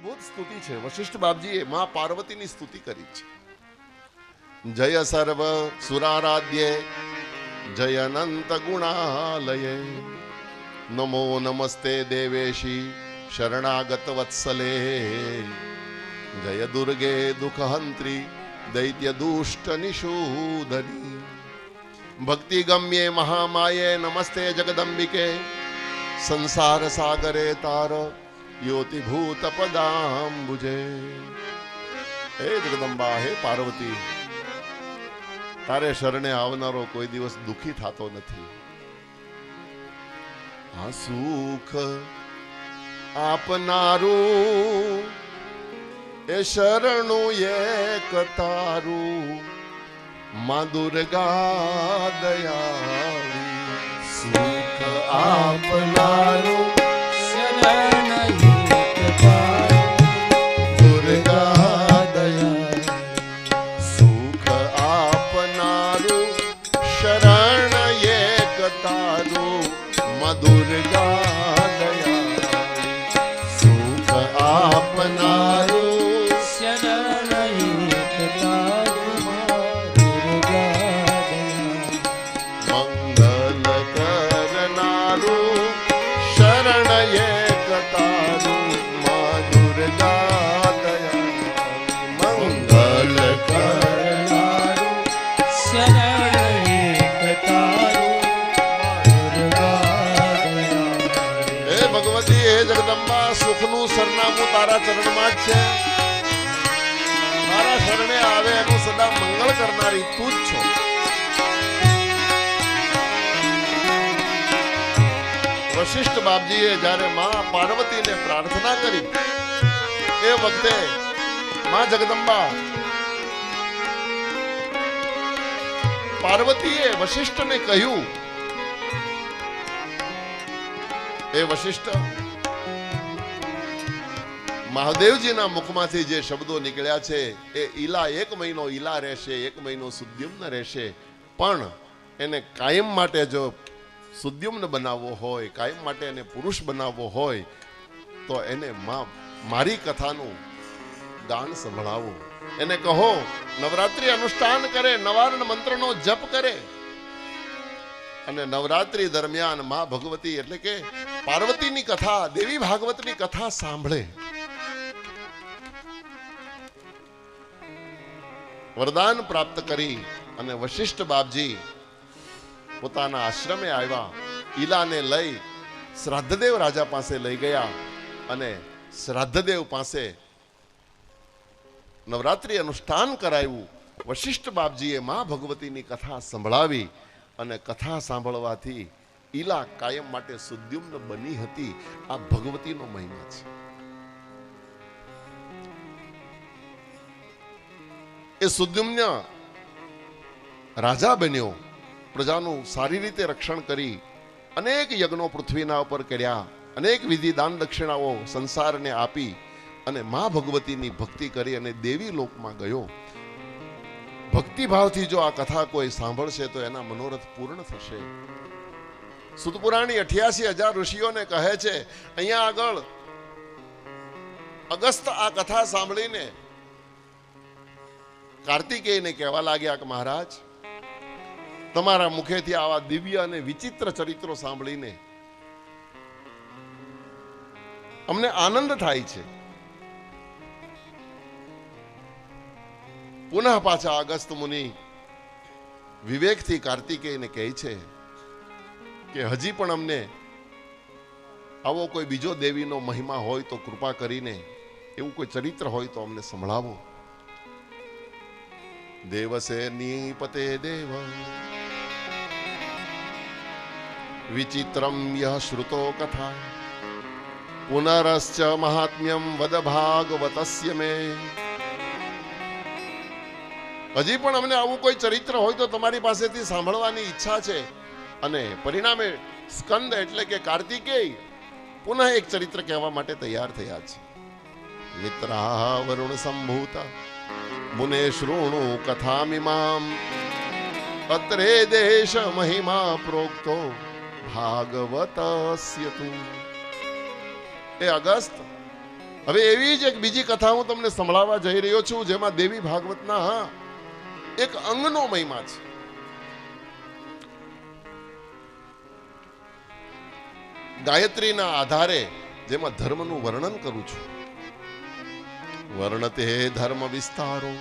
અદ્ભુત સ્તુતિ છે. વશિષ્ઠ બાપજીએ માં પાર્વતીની સ્તુતિ કરી છે. જય સર્વ સુરારાધ્યે જય અનંત ગુણાલયે નમો નમસ્તે દેવેશી શરણાગત વત્સલે જય દુર્ગે દુઃખહંત્રી દૈત્ય દુષ્ટ નિષૂદની ભક્તિ ગમ્યે મહામાયે નમસ્તે જગદંબિકે સંસાર સાગરે તાર યોતિભૂત પદાંબુજે. હે જગદંબા, હે પાર્વતી, તારે શરણે આવનારો કોઈ દિવસ દુઃખી થતો નથી. આ સુખ આપનારું એ શરણું એક તારું માં દુર્ગા દયાળી. સુખ આપનારું શરણ એક તારું દુર્ગા દયાળી. સુખ આપનારું શરણ એક તારું માં દુર્ગા દયાળી. સુખ આપનારું શરણ એક તારું દુર્ગા મંગલ કરનારું શરણ એક તારું માં દુર્ગા દયાળી. મંગલ કરનારું શરણ એક તારું દુર્ગા હે ભગવતી, હે જગદંબા, સુખનું સરનામું તારા ચરણમાં જ છે. તારા શરણે આવે એનું સદા મંગળ કરનારી તું જ છો. વશિષ્ઠ બાપજીએ જ્યારે માં પાર્વતીને પ્રાર્થના કરી એ વખતે માં જગદંબા પાર્વતીએ વશિષ્ઠને કહ્યું, એ વશિષ્ઠ, મહાદેવજીના મુખમાંથી જે શબ્દો નીકળ્યા છે એ ઈલા 1 મહિનો ઈલા રહેશે, 1 મહિનો સુદ્યુમ્ન રહેશે, પણ એને કાયમ માટે જો સુદ્યુમ્ન બનાવવો હોય, કાયમ માટે એને પુરુષ બનાવવો હોય તો એને મારી કથાનું ગાન સંભળાવો. એને કહો નવરાત્રિ અનુષ્ઠાન કરે, નવાર્ણ મંત્રનો જપ કરે અને નવરાત્રિ દરમિયાન માં ભગવતી એટલે કે પાર્વતીની કથા, દેવી ભાગવતની કથા સાંભળે. વરદાન પ્રાપ્ત કરી અને વશિષ્ઠ બાપજી પોતાના આશ્રમે આવ્યા. ઈલાને લઈ શ્રાદ્ધદેવ રાજા પાસે લઈ ગયા અને શ્રાદ્ધદેવ પાસે નવરાત્રિ અનુષ્ઠાન કરાવ્યું. વશિષ્ઠ બાપજીએ માં ભગવતીની કથા સંભળાવી અને કથા સાંભળવાથી ઈલા કાયમ માટે સુદ્યુમ્ન બની હતી. આ ભગવતીનો મહિમા છે. એ સુદ્યુમ્ન રાજા બન્યો, પ્રજાનું સારી રીતે રક્ષણ કરી અનેક યજ્ઞો પૃથ્વીના ઉપર કર્યા, અનેક વિધિ દાન દક્ષિણાઓ સંસારને આપી અને મા ભગવતીની ભક્તિ કરી અને દેવી લોકમાં ગયો. ભક્તિભાવથી જો આ કથા કોઈ સાંભળશે તો એના મનોરથ પૂર્ણ થશે. સુતપુરાણી 88,000 ઋષિઓને કહે છે, અહીંયા આગળ અગસ્ત આ કથા સાંભળીને કાર્તિકેયને કહેવા લાગ્યા કે મહારાજ, તમારા મુખેથી આવા દિવ્ય અને વિચિત્ર ચરિત્રો સાંભળીને અમને આનંદ થાય છે. પુનઃ પાછા અગસ્ત મુનિ વિવેકથી કાર્તિકેયને કહે છે કે હજી પણ અમને આવો કોઈ બીજો દેવીનો મહિમા હોય તો કૃપા કરીને એવું કોઈ ચરિત્ર હોય તો અમને સંભળાવો. દેવસેની પતે દેવ વિચિત્રમ યહ શ્રુતો કથા પુનરશ્ચ મહાત્મ્યમ વદ ભાગવતસ્ય મે. હજી પણ અમને આવું કોઈ ચરિત્ર હોય તો તમારી પાસેથી સાંભળવાની ઈચ્છા છે. અને પરિણામે સ્કંદ એટલે કે કાર્તિકેય પુનઃ એક ચરિત્ર કહેવા માટે તૈયાર થયા છે. મિત્રા વરુણ સંભૂતા મુને શૃણુ કથામિમામ અત્રે દેશ મહિમા પ્રોક્તો ભાગવતસ્ય તુ. એ અગસ્ત, હવે એવી જ એક બીજી કથા હું તમને સંભળાવવા જઈ રહ્યો છું, જેમાં દેવી ભાગવતના એક અંગનો મહિમા છે. ગાયત્રીના આધારે જેમાં ધર્મનું વર્ણન કરું છું. વર્ણતે ધર્મ વિસ્તારો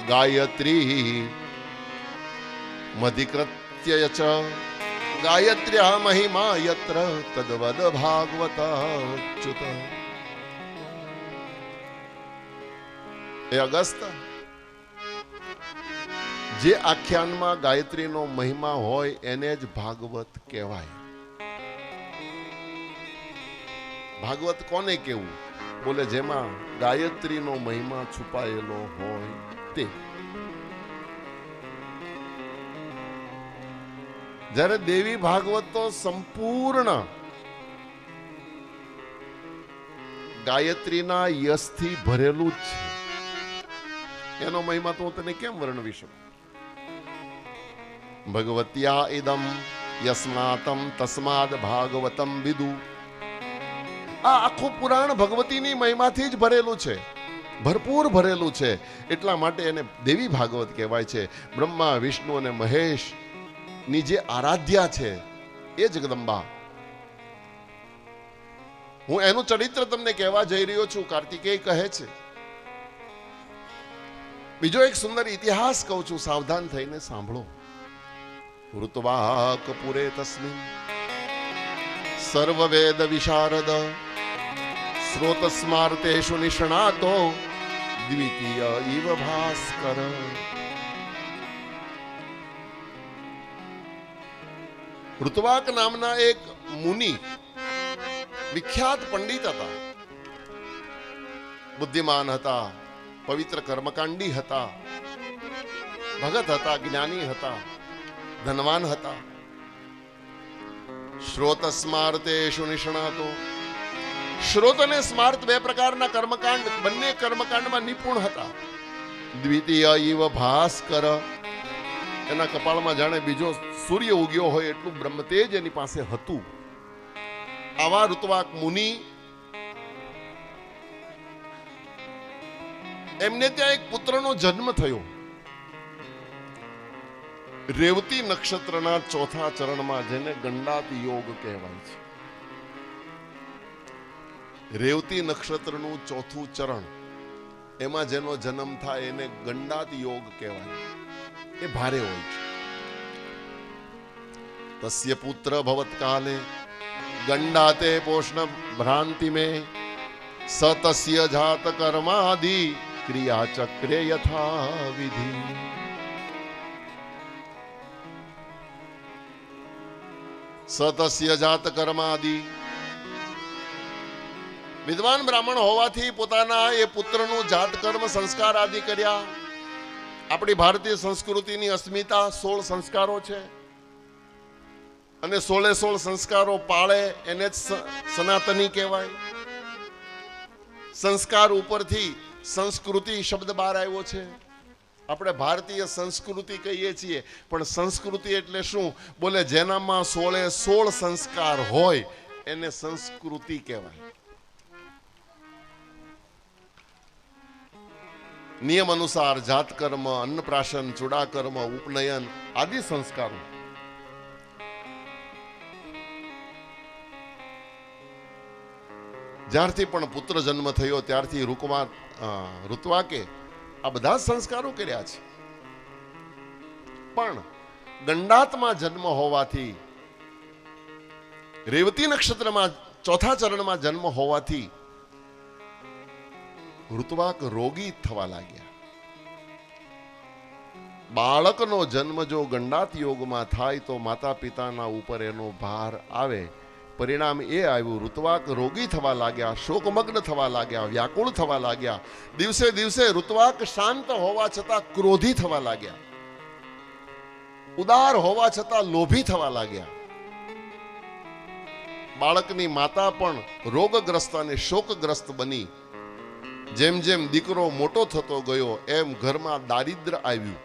ગાયત્રી મધિકૃત્ય ચ ગાયત્ર્યા મહિમા યત્ર તદ્વદ ભાગવત ચ્યુત. એ અગસ્ત, જે આખ્યાનમાં ગાયત્રીનો મહિમા હોય એને જ ભાગવત કહેવાય. ભાગવત કોને કેવું? બોલે જેમાં ગાયત્રીનો મહિમા છુપાયેલો હોય તે. જ્યારે દેવી ભાગવત તો સંપૂર્ણ ગાયત્રીના યશથી ભરેલું જ છે. એનો મહિમા તો હું તને કેમ વર્ણવી શકું? ભગવત્યા ઇદમ યસ્માતમ તસ્માદ ભાગવતમ વિદુ. આ આખું પુરાણ ભગવતીની મહિમાથી જ ભરેલું છે, ભરપૂર ભરેલું છે. એટલા માટે એને દેવી ભાગવત કહેવાય છે. બ્રહ્મા, વિષ્ણુ અને મહેશ ની જે આરાધ્યા છે એ જગદંબા. હું એનું ચરિત્ર તમને કહેવા જઈ રહ્યો છું. કાર્તિકેય કહે છે. બીજો એક સુંદર ઇતિહાસ કહું છું, સાવધાન થઈને સાંભળો. ઋતવા કપૂરે તસ્મિન સર્વવેદ વિશારદ સ્રોત સ્માર્તેષુ નિષ્ણાતો દ્વિતીય ઇવ ભાસ્કર. ઋતવાક નામના એક મુનિ વિખ્યાત પંડિત હતા. બુદ્ધિમાન હતા, પવિત્ર કર્મકાંડી હતા, ભગત હતા, જ્ઞાની હતા, ધનવાન હતા. શ્રોત સ્માર્તેષુ નિષ્ણાતો. શ્રોત અને સ્માર્ત બે પ્રકારના કર્મકાંડ, બંને કર્મકાંડમાં નિપુણ હતા. દ્વિતીય ઇવ ભાસ્કર. એના કપાળમાં જાણે બીજો સૂર્ય ઉગ્યો હોય એટલું બ્રહ્મતેજ એની પાસે હતું. આવા ઋતવાક મુનિ, એમને ત્યાં એક પુત્રનો જન્મ થયો. રેવતી નક્ષત્રના ચોથા ચરણમાં, જેને ગંડાત યોગ કહેવાય છે. રેવતી નક્ષત્રનું ચોથું ચરણ, એમાં જેનો જન્મ થાય એને ગંડાત યોગ કહેવાય. એ ભારે હોય છે. તસ્ય પુત્ર ભવત કાલે ગંડાતે પોષણ ભ્રાંતિ મે સતસ્ય જાત કર્માદિ ક્રિયા ચક્રે યથા વિધિ. સતસ્ય જાત કર્માદિ. વિદ્વાન બ્રાહ્મણ હોવાથી પોતાના એ પુત્રનું જાત કર્મ સંસ્કાર આદિ કર્યા. આપણી ભારતીય સંસ્કૃતિની અસ્મિતા 16 સંસ્કારો છે, અને 16 સંસ્કારો પાળે એને જ સનાતની કહેવાય. સંસ્કાર ઉપરથી સંસ્કૃતિ શબ્દ બહાર આવ્યો છે. આપણે ભારતીય સંસ્કૃતિ કહીએ છીએ, પણ સંસ્કૃતિ એટલે શું? બોલે જેનામાં 16 સંસ્કાર હોય એને સંસ્કૃતિ કહેવાય. નિયમ અનુસાર જાતકર્મ, અન્નપ્રાશન, ચૂડાકર્મ, ઉપનયન આદિ સંસ્કારો. જ્યારથી પણ પુત્ર જન્મ થયો ત્યારથી ઋત્વાકે આ બધા સંસ્કારો કર્યા છે. પણ ગંડાતમાં જન્મ હોવાથી, રેવતી નક્ષત્રમાં ચોથા ચરણમાં જન્મ હોવાથી ઋત્વાક રોગી થવા લાગ્યા. બાળકનો જન્મ જો ગંડાત યોગમાં થાય તો માતા પિતાના ઉપર એનો ભાર આવે. પરિણામ એ આવ્યું, ઋત્વાક રોગી થવા લાગ્યા, શોકમગ્ન થવા લાગ્યા, વ્યાકુળ થવા લાગ્યા. દિવસે દિવસે ઋત્વાક શાંત હોવા છતાં ક્રોધી થવા લાગ્યા, ઉદાર હોવા છતાં લોભી થવા લાગ્યા. બાળકની માતા પણ રોગગ્રસ્ત અને શોકગ્રસ્ત બની. જેમ જેમ દીકરો મોટો થતો ગયો એમ ઘરમાં દારિદ્ર આવ્યું.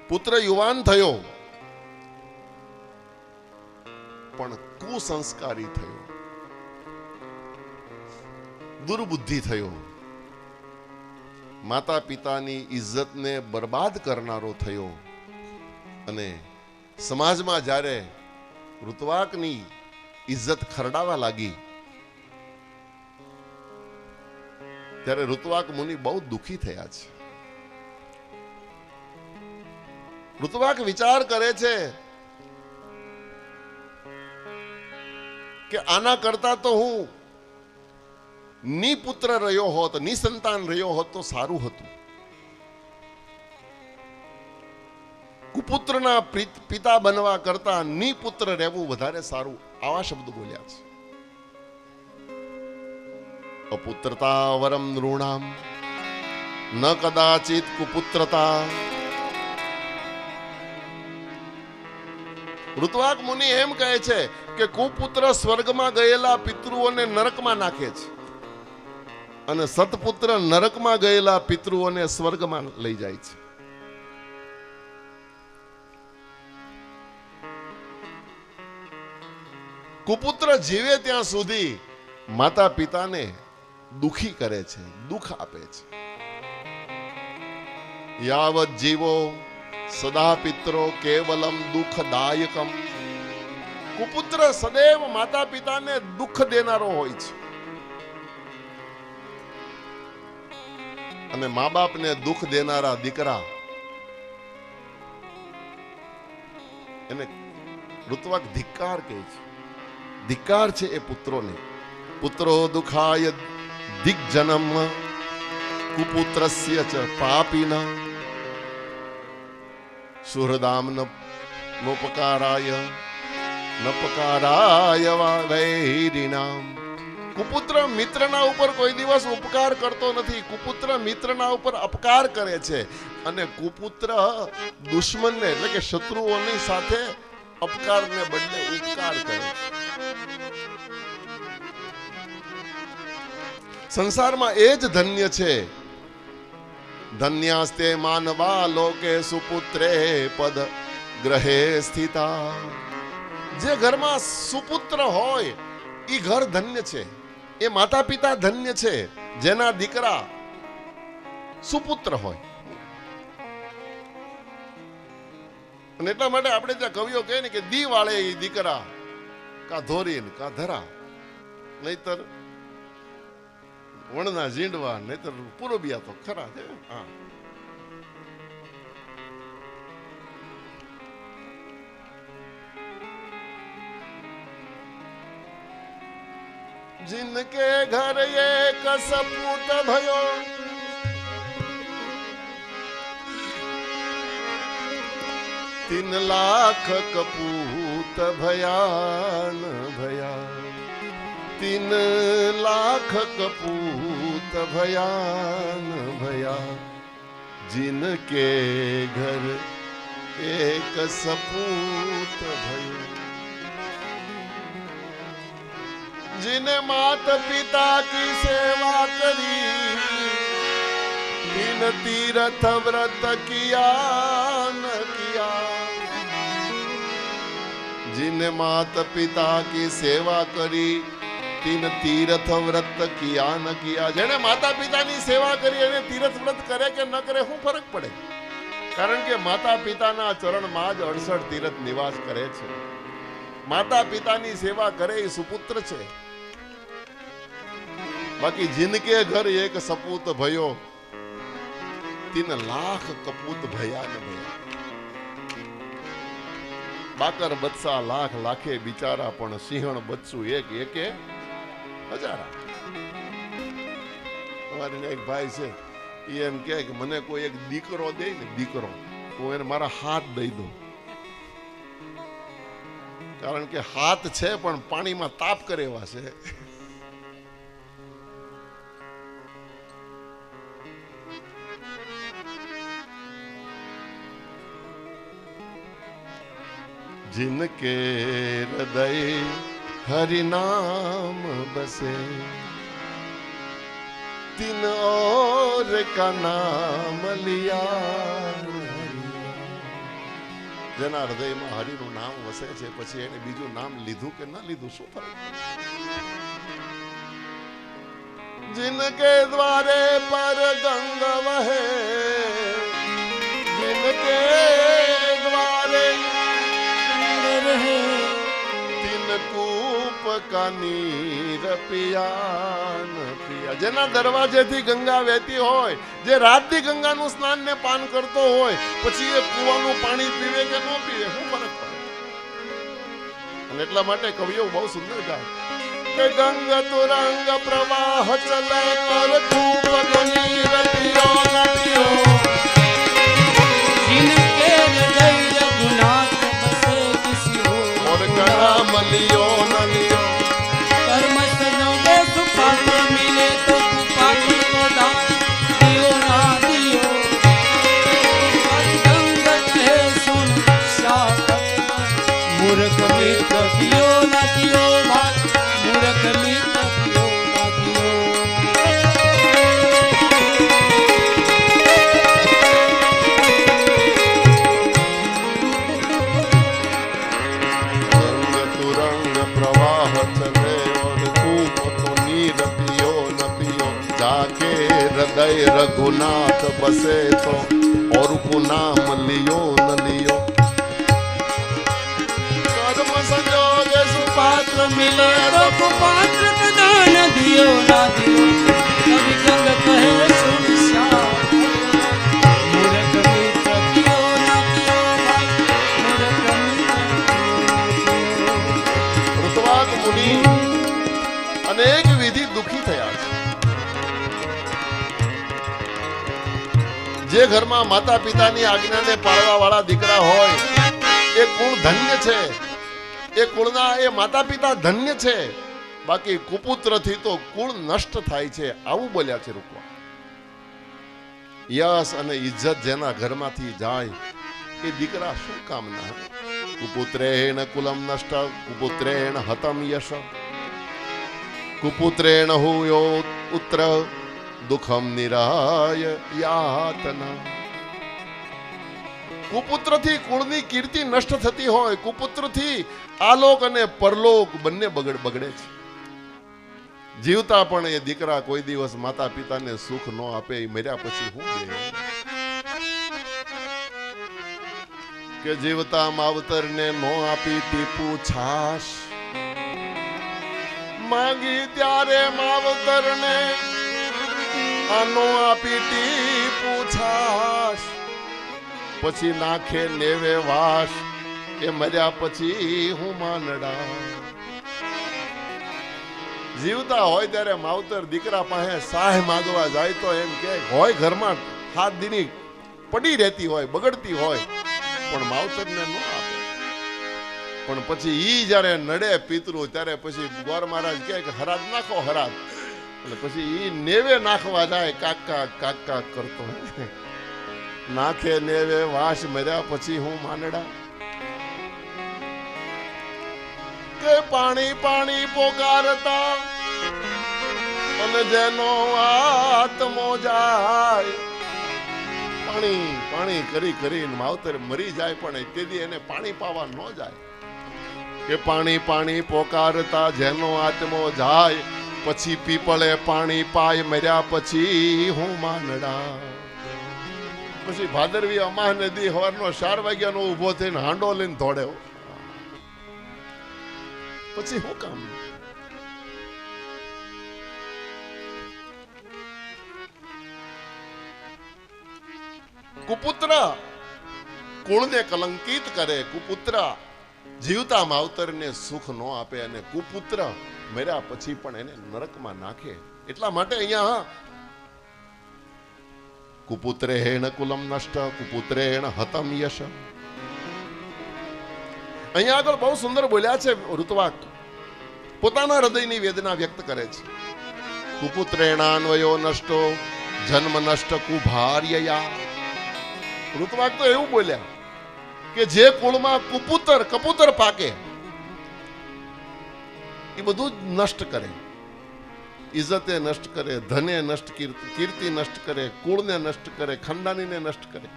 પુત્ર યુવાન થયો પણ કુસંસ્કારી થયો, દુર્બુદ્ધિ થયો, માતા પિતાની ઇજ્જતને બરબાદ કરનારો થયો. અને સમાજમાં જ્યારે ઋતુવાકની ઇજ્જત ખરડાવા લાગી ત્યારે ઋતુવાક મુનિ બહુ દુઃખી થયા છે. ઋતુવાક વિચાર કરે છે કે આના કરતા તો હું નિપુત્ર રહ્યો હોત, નિસંતાન રહ્યો હોત તો સારું હતું. કુપુત્રના પિતા બનવા કરતા નિપુત્ર રહેવું વધારે સારું. આવા શબ્દ બોલ્યા છે. અપુત્રતા વરમ નૃણામ ન કદાચિત કુપુત્રતા. ઋતુવાક મુનિ એમ કહે છે કે કુપુત્ર સ્વર્ગમાં ગયેલા પિતૃઓને નરકમાં નાખે છે અને સત્પુત્ર નરકમાં ગયેલા પિતૃઓને સ્વર્ગમાં લઈ જાય છે. કુપુત્ર જીવે ત્યાં સુધી માતા પિતાને દુખી કરે છે, દુઃખ આપે છે. યાવત જીવો સદા પિત્રો કેવલમ દુઃખદાયકમ. કુપુત્ર સદૈવ માતા પિતાને દુઃખ દેનારો હોય છે અને મા બાપને દુઃખ દેનારા દીકરા એને ઋતુવાક ધિક્કાર કહે છે. ધિક્કાર છે એ પુત્રોને. પુત્રો દુખાય દિગ્જનમ કુપુત્રસ્ય ચ પાપીના સુહૃદામ નોપકારાય નપકારાય વૈરિણામ. કુપુત્ર મિત્રના ઉપર કોઈ દિવસ ઉપકાર કરતો નથી, કુપુત્ર મિત્રના ઉપર અપકાર કરે છે અને કુપુત્ર દુશ્મનને એટલે કે શત્રુઓની સાથે અપકારને બદલે ઉપકાર કરે છે. સંસારમાં એ જ ધન્ય છે. ધન્યાસ્તે માનવા લોકે સુપુત્રે પદ ગ્રહે સ્થિતા. જે ઘરમાં સુપુત્ર હોય એ ઘર ધન્ય છે, એ માતા પિતા ધન્ય છે જેના દીકરા સુપુત્ર હોય. અને એટલા માટે આપણે ત્યાં કવિઓ કહે ને કે દી વાળે એ દીકરા કા ધોરી કા ધરા, નહીતર વણના ઝીંડવા, નહીતર પૂરોબિયા તો ખરા છે. હા, जिनके घर एक सपूत भयो तीन लाख कपूत भयान भया. 3 लाख कपूत भयान भया. जिनके घर एक सपूत भयो. जिने मात पिता की सेवा करी 3 तीर्थ व्रत किया न किया. जिने मात पिता की सेवा કરી 3 તીર્થ વ્રત કિયા ન કિયા. જેને માતા પિતાની સેવા કરી અને તીર્થ વ્રત કરે કે ન કરે શું ફરક પડે? કારણ કે માતા પિતાના ચરણમાં જ 68 તીર્થ નિવાસ કરે છે. માતા પિતાની સેવા કરે એ સુપુત્ર છે. બાકી જિનકે ઘર એક સપૂત ભયો 3 લાખ કપૂત ભયા ન ભયા. બાકર બચ્ચા લાખ લાખે બિચારા પણ સિંહણ બચ્ચું એક એકે હજારા. અમારે એક ભાઈ છે એ એમ કે મને કોઈ એક દીકરો દે ને દીકરો તો એને મારા હાથ દઈ દો. કારણ કે હાથ છે પણ પાણીમાં તાપ કરે એવા છે. जिनके हृदय हरि नाम बसे 3 और का नाम लिया. જેના હૃદયમાં હરિનું નામ વસે છે, પછી એને બીજું નામ લીધું કે ન લીધું શું ફરક? जिनके द्वारे पर गंग वहे, जिनके द्वारे रहे, तिन कूप का नीर पियान पिया। जेना दरवाजेથી ગંગા વહેતી હોય, જે રાતથી ગંગાનું સ્નાન ને પાન કરતો હોય, પછી એ કૂવાનું પાણી પીવે કે ન પીવે શું ફરક પડે? અને એટલા માટે કવિઓ બહુ સુંદર ગાય કે ગંગ તુરંગ પ્રવાહ ચલે પર કૂપ કો નીર પિયો ન પિયો, जिनके हृदय रघुनाथ बसे किसी हो और कणाम लियो न लियो, कर्म सजोगे सुपात्र मिले तो कुपात्र को दान दियो ना दियो। गंग कहे सुन शासक मूर्ख मित्र कियो ना कियो भाई, मूर्ख मित्र कियो ना कियो। गंग तुरंग प्रवाह चले और कूप को नीर पियो न पियो, जाके हृदय रघुनाथ बसे तो और को नाम लियो न लियो। कर्म संजोग सुपात्र मिले तो कुपात्र को दान दियो ना दियो। कवि गंग कहे सुन श्याम मूर्ख मित्र कियो ना कियो भाई, मूर्ख मित्र कियो ना कियो। ऋतवाक मुनि अनेक विधि दुखी થયા છે। જે ઘરમાં માતા પિતાની આજ્ઞાને પાળવા વાળા દીકરા હોય એ કુળ ધન્ય છે, એ કુળના એ માતા પિતા ધન્ય છે, બાકી કુપુત્રથી તો કુળ નષ્ટ થાય છે, આવું બોલ્યા છે રૂપવા। યશ અને ઇજ્જત જેના ઘરમાંથી જાય એ દીકરા શું કામના? कुपुत्रेण कुलम नष्ट कुपुत्रेण हतम यश, कुपुत्रेण हुयो उत्र दुखम निराय यातना। कुपुत्रથી કુળની કીર્તિ નષ્ટ થતી હોય, કુપુત્રથી આલોક અને પરલોક બંને બગડે છે। જીવતા પણ એ દીકરા કોઈ દિવસ માતા પિતાને સુખ ન આપે, એ મર્યા પછી શું દે? કે જીવતા માવતરને નો આપી ટીપું છાશ, માંગી ત્યારે માવતરને આનો આપી ટીપું છાશ, પછી નાખે નેવે વાસ, એ મર્યા પછી હું માનડા। જીવતા હોય ત્યારે માવતર દીકરા પાસે સહાય માંગવા જાય તો એમ કે હોય ઘરમાં હાથ દીની પડી રહેતી હોય, બગડતી હોય, પણ માવતરને ન આપે। પણ પછી ઈ જ્યારે નડે પિતૃ ત્યારે પછી ગોર મહારાજ કહે કે હરાજ નાખો હરાજ, અને પછી ઈ નેવે નાખવા જાય, કાકા કાકા કરતો નાખે નેવે વાસ, મર્યા પછી હું માનડા। કે પાણી પાણી પોકારતા અને જેનો આત્મો જાય, પાણી પાણી કરી કરીને માવતર મરી જાય પણ તેથી એને પાણી પાવા ન જાય। કે પાણી પાણી પોકારતા જેનો આત્મો જાય, પછી પીપળે પાણી પાય, મર્યા પછી હું માનડા। પછી ભાદરવી અમાહ નદી હવારનો 4 વાગ્યાનો ઊભો થઈને હાંડો લઈને દોડે, પછી શું કામ? કુપુત્ર કુળને કલંકિત કરે, કુપુત્ર જીવતા માવતરને સુખ ન આપે, અને કુપુત્ર મર્યા પછી પણ એને નરકમાં નાખે। એટલા માટે અહીંયા કુપુત્રેણ કુલમ નષ્ટ કુપુત્રેણ હતમ યશ, અહીંયા આગળ બહુ સુંદર બોલ્યા છે ઋતુવાક, પોતાના હૃદયની વેદના વ્યક્ત કરે છે। કુપુત્રેણાન્વયો નષ્ટો જન્મ નષ્ટ કુભાર્યયા। ઋતુવાક તો એવું બોલ્યા કે જે કુળમાં કપુતર પાકે એ બધું જ નષ્ટ કરે, ઇજ્જતે નષ્ટ કરે, ધને નષ્ટ, કીર્તિ નષ્ટ કરે, કુળને નષ્ટ કરે, ખાનદાનીને નષ્ટ કરે।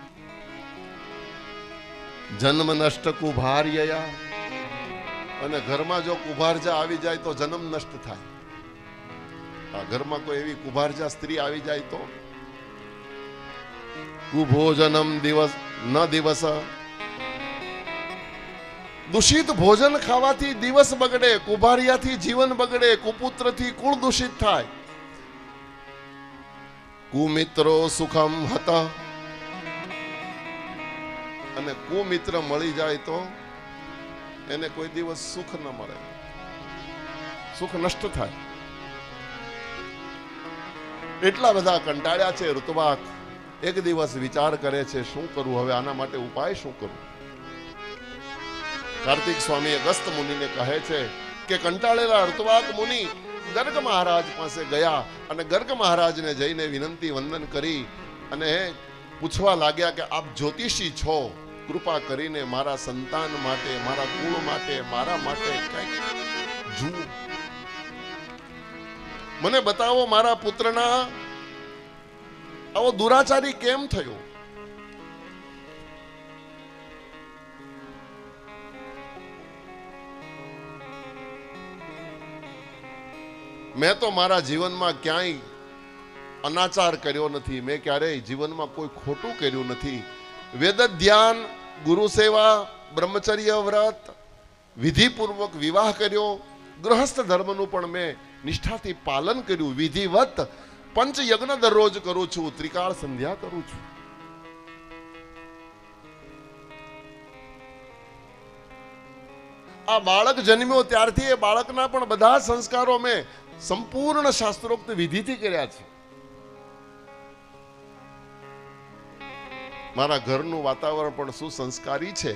જન્મ નષ્ટ કુભાર્યયા, અને ઘરમાં જો કુભારજા આવી જાય તો જન્મ નષ્ટ થાય. આ ઘરમાં કોઈ એવી કુભારજા સ્ત્રી આવી જાય તો કુભોજનમ દિવસ ન દિવસ, દૂષિત ભોજન ખાવાથી દિવસ બગડે, કુભારિયાથી જીવન બગડે, કુપુત્રથી કુળ દૂષિત થાય. કુમિત્રો સુખમ હતા, અને કુમિત્ર મળી જાય તો એને કોઈ દિવસ સુખ ન મળે, સુખ નષ્ટ થાય. એટલા બધા કંટાળ્યા છે ઋતુવાક. એક દિવસ વિચાર કરે છે શું કરું હવે, આના માટે ઉપાય શું કરું. કાર્તિક સ્વામી અગસ્ત મુનિને કહે છે કે કંટાળેલા ઋતુવાક મુનિ ગર્ગ મહારાજ પાસે ગયા અને ગર્ગ મહારાજને જઈને વિનંતી વંદન કરી અને પૂછવા લાગ્યા કે આપ જ્યોતિષી છો, કૃપા કરીને મારા સંતાન માટે, મારા કુળ માટે, મારા માટે કંઈક જુઓ, મને બતાવો મારા પુત્રના આવો દુરાચારી કેમ થયો. મેં તો મારા જીવનમાં ક્યાંય અનાચાર કર્યો નથી, મેં ક્યારેય જીવનમાં કોઈ ખોટું કર્યું નથી. વેદ ધ્યાન, ગુરુ સેવા, બ્રહ્મચર્ય વ્રત, વિધિપૂર્વક વિવાહ કર્યો, ગૃહસ્થ ધર્મનું પણ મેં નિષ્ઠાથી પાલન કર્યું, વિધિવત પંચ યજ્ઞ દરરોજ કરું છું, ત્રિકાળ સંધ્યા કરું છું. આ બાળક જન્મ્યો ત્યારથી એ બાળકના પણ બધા સંસ્કારો મેં સંપૂર્ણ શાસ્ત્રોક્ત વિધિથી કર્યા છે. મારા ઘરનું વાતાવરણ પણ સુસંસ્કારી છે,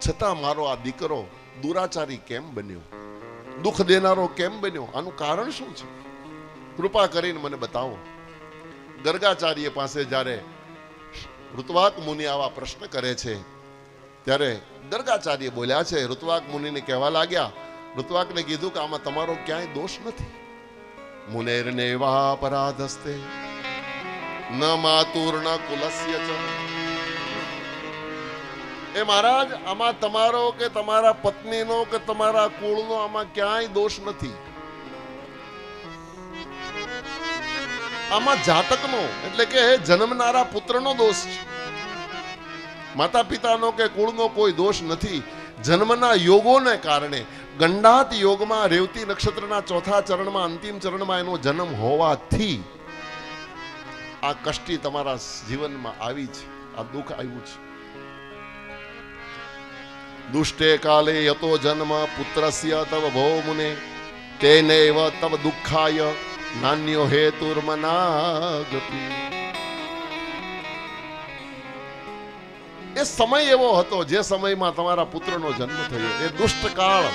છતાં મારો આ દીકરો દુરાચારી કેમ બન્યો, દુઃખ દેનારો કેમ બન્યો, આનું કારણ શું છે? કૃપા કરીને મને બતાવો. ગર્ગાચાર્ય પાસે જ્યારે ઋતુવાક મુનિ આવા પ્રશ્ન કરે છે ત્યારે ગર્ગાચાર્ય બોલ્યા છે, ઋતુવાક મુનિને કહેવા લાગ્યા, ઋતુવાકને કીધું કે આમાં તમારો ક્યાંય દોષ નથી. મુનેર્નેવા અપરાધસ્તે ન માતુર ન કુલસ્ય ચ. એ મહારાજ, આમાં તમારો કે તમારા પત્નીનો કે તમારા કુળનો આમાં ક્યાંય દોષ નથી. આમાં જાતકનો એટલે કે જન્મનારા પુત્રનો દોષ છે. માતા પિતાનો કે કુળનો કોઈ દોષ નથી. જન્મના યોગોને કારણે ગંડાત યોગમાં રેવતી નક્ષત્રના ચોથા ચરણમાં, અંતિમ ચરણમાં એનો જન્મ હોવાથી આ કષ્ટી તમારા જીવનમાં આવી છે, આ દુઃખ આવ્યું છે. દુષ્ટે કાલે યતો જન્મ પુત્રસ્ય તવ ભો મુને તેનૈવ તવ દુઃખાય નાન્યો હેતુર્મનાગતિ. એ સમય એવો હતો જે સમયમાં તમારા પુત્રનો જન્મ થયો, એ દુષ્ટ કાળ,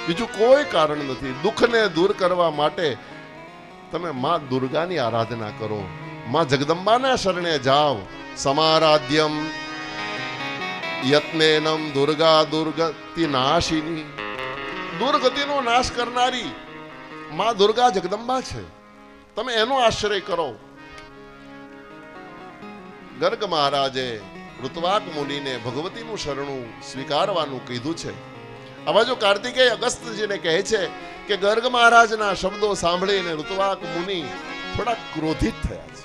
બીજું કોઈ કારણ નથી. દુઃખને દૂર કરવા માટે તમે માં દુર્ગાની આરાધના કરો, માં જગદંબાના શરણે જાઓ. સમારાધ્યમ યત્નેનમ દુર્ગા દુર્ગતિ નાશિની. દુર્ગતિનો નાશ કરનારી માં દુર્ગા જગદંબા છે, તમે એનો આશ્રય કરો. ગર્ગ મહારાજે ઋતુવાક મુનિને ભગવતીનું શરણું સ્વીકારવાનું કીધું છે. હવે જો કાર્તિકેય અગસ્ત્યજીને કહે છે કે ગર્ગ મહારાજના શબ્દો સાંભળીને ઋતુવાક મુનિ થોડા ક્રોધિત થયા છે.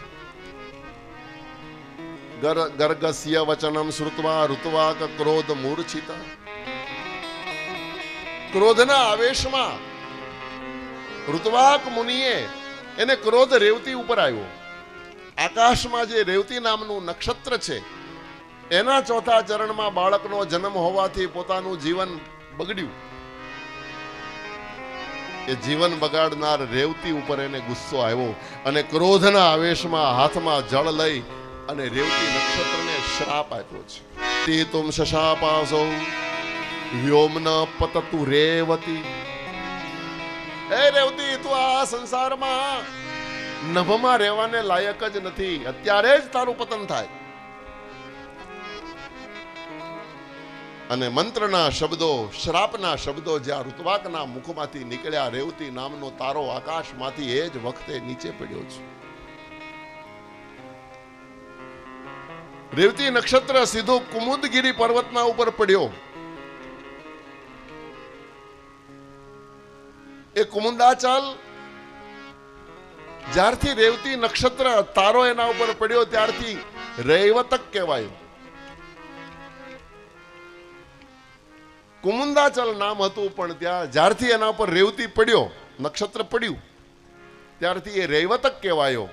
ગર્ગસ્ય વચનમ શ્રુત્વા ઋતુવાક ક્રોધ મૂર્છિત. ક્રોધના આવેશમાં ઋતુવાક મુનિએ એને ક્રોધ રેવતી ઉપર આવ્યો. આકાશમાં જે રેવતી નામનું નક્ષત્ર છે એના ચોથા ચરણમાં બાળકનો જન્મ હોવાથી પોતાનું જીવન બગડ્યું. એ જીવન બગાડનાર રેવતી ઉપર એને ગુસ્સો આવ્યો અને ક્રોધના આવેશમાં હાથમાં જળ લઈ અને રેવતી નક્ષત્રને શ્રાપ આપ્યો છે. તે તુમ શશાપાસો વ્યોમન પતતુ રેવતી. એ રેવતી, તું આ સંસારમાં નભમાં રહેવાને લાયક જ નથી, અત્યારે જ તારું પતન થાય. અને મંત્રના શબ્દો, શ્રાપના શબ્દો જ્યાં ઋતુવાકના મુખમાંથી નીકળ્યા, રેવતી નામનો તારો આકાશમાંથી એ જ વખતે નીચે પડ્યો છે. રેવતી નક્ષત્ર સીધો કુમુદગીરી પર્વતના ઉપર પડ્યો. એ કુમુદાચલ જ્યારથી રેવતી નક્ષત્ર તારો એના ઉપર પડ્યો ત્યારથી રૈવતક કહેવાયું. કુમુદાચલ નામ હતું, પણ ત્યાં જ્યારથી એના ઉપર રેવતી પડ્યો, નક્ષત્ર પડ્યું, ત્યારથી એ રૈવતક કહેવાયો.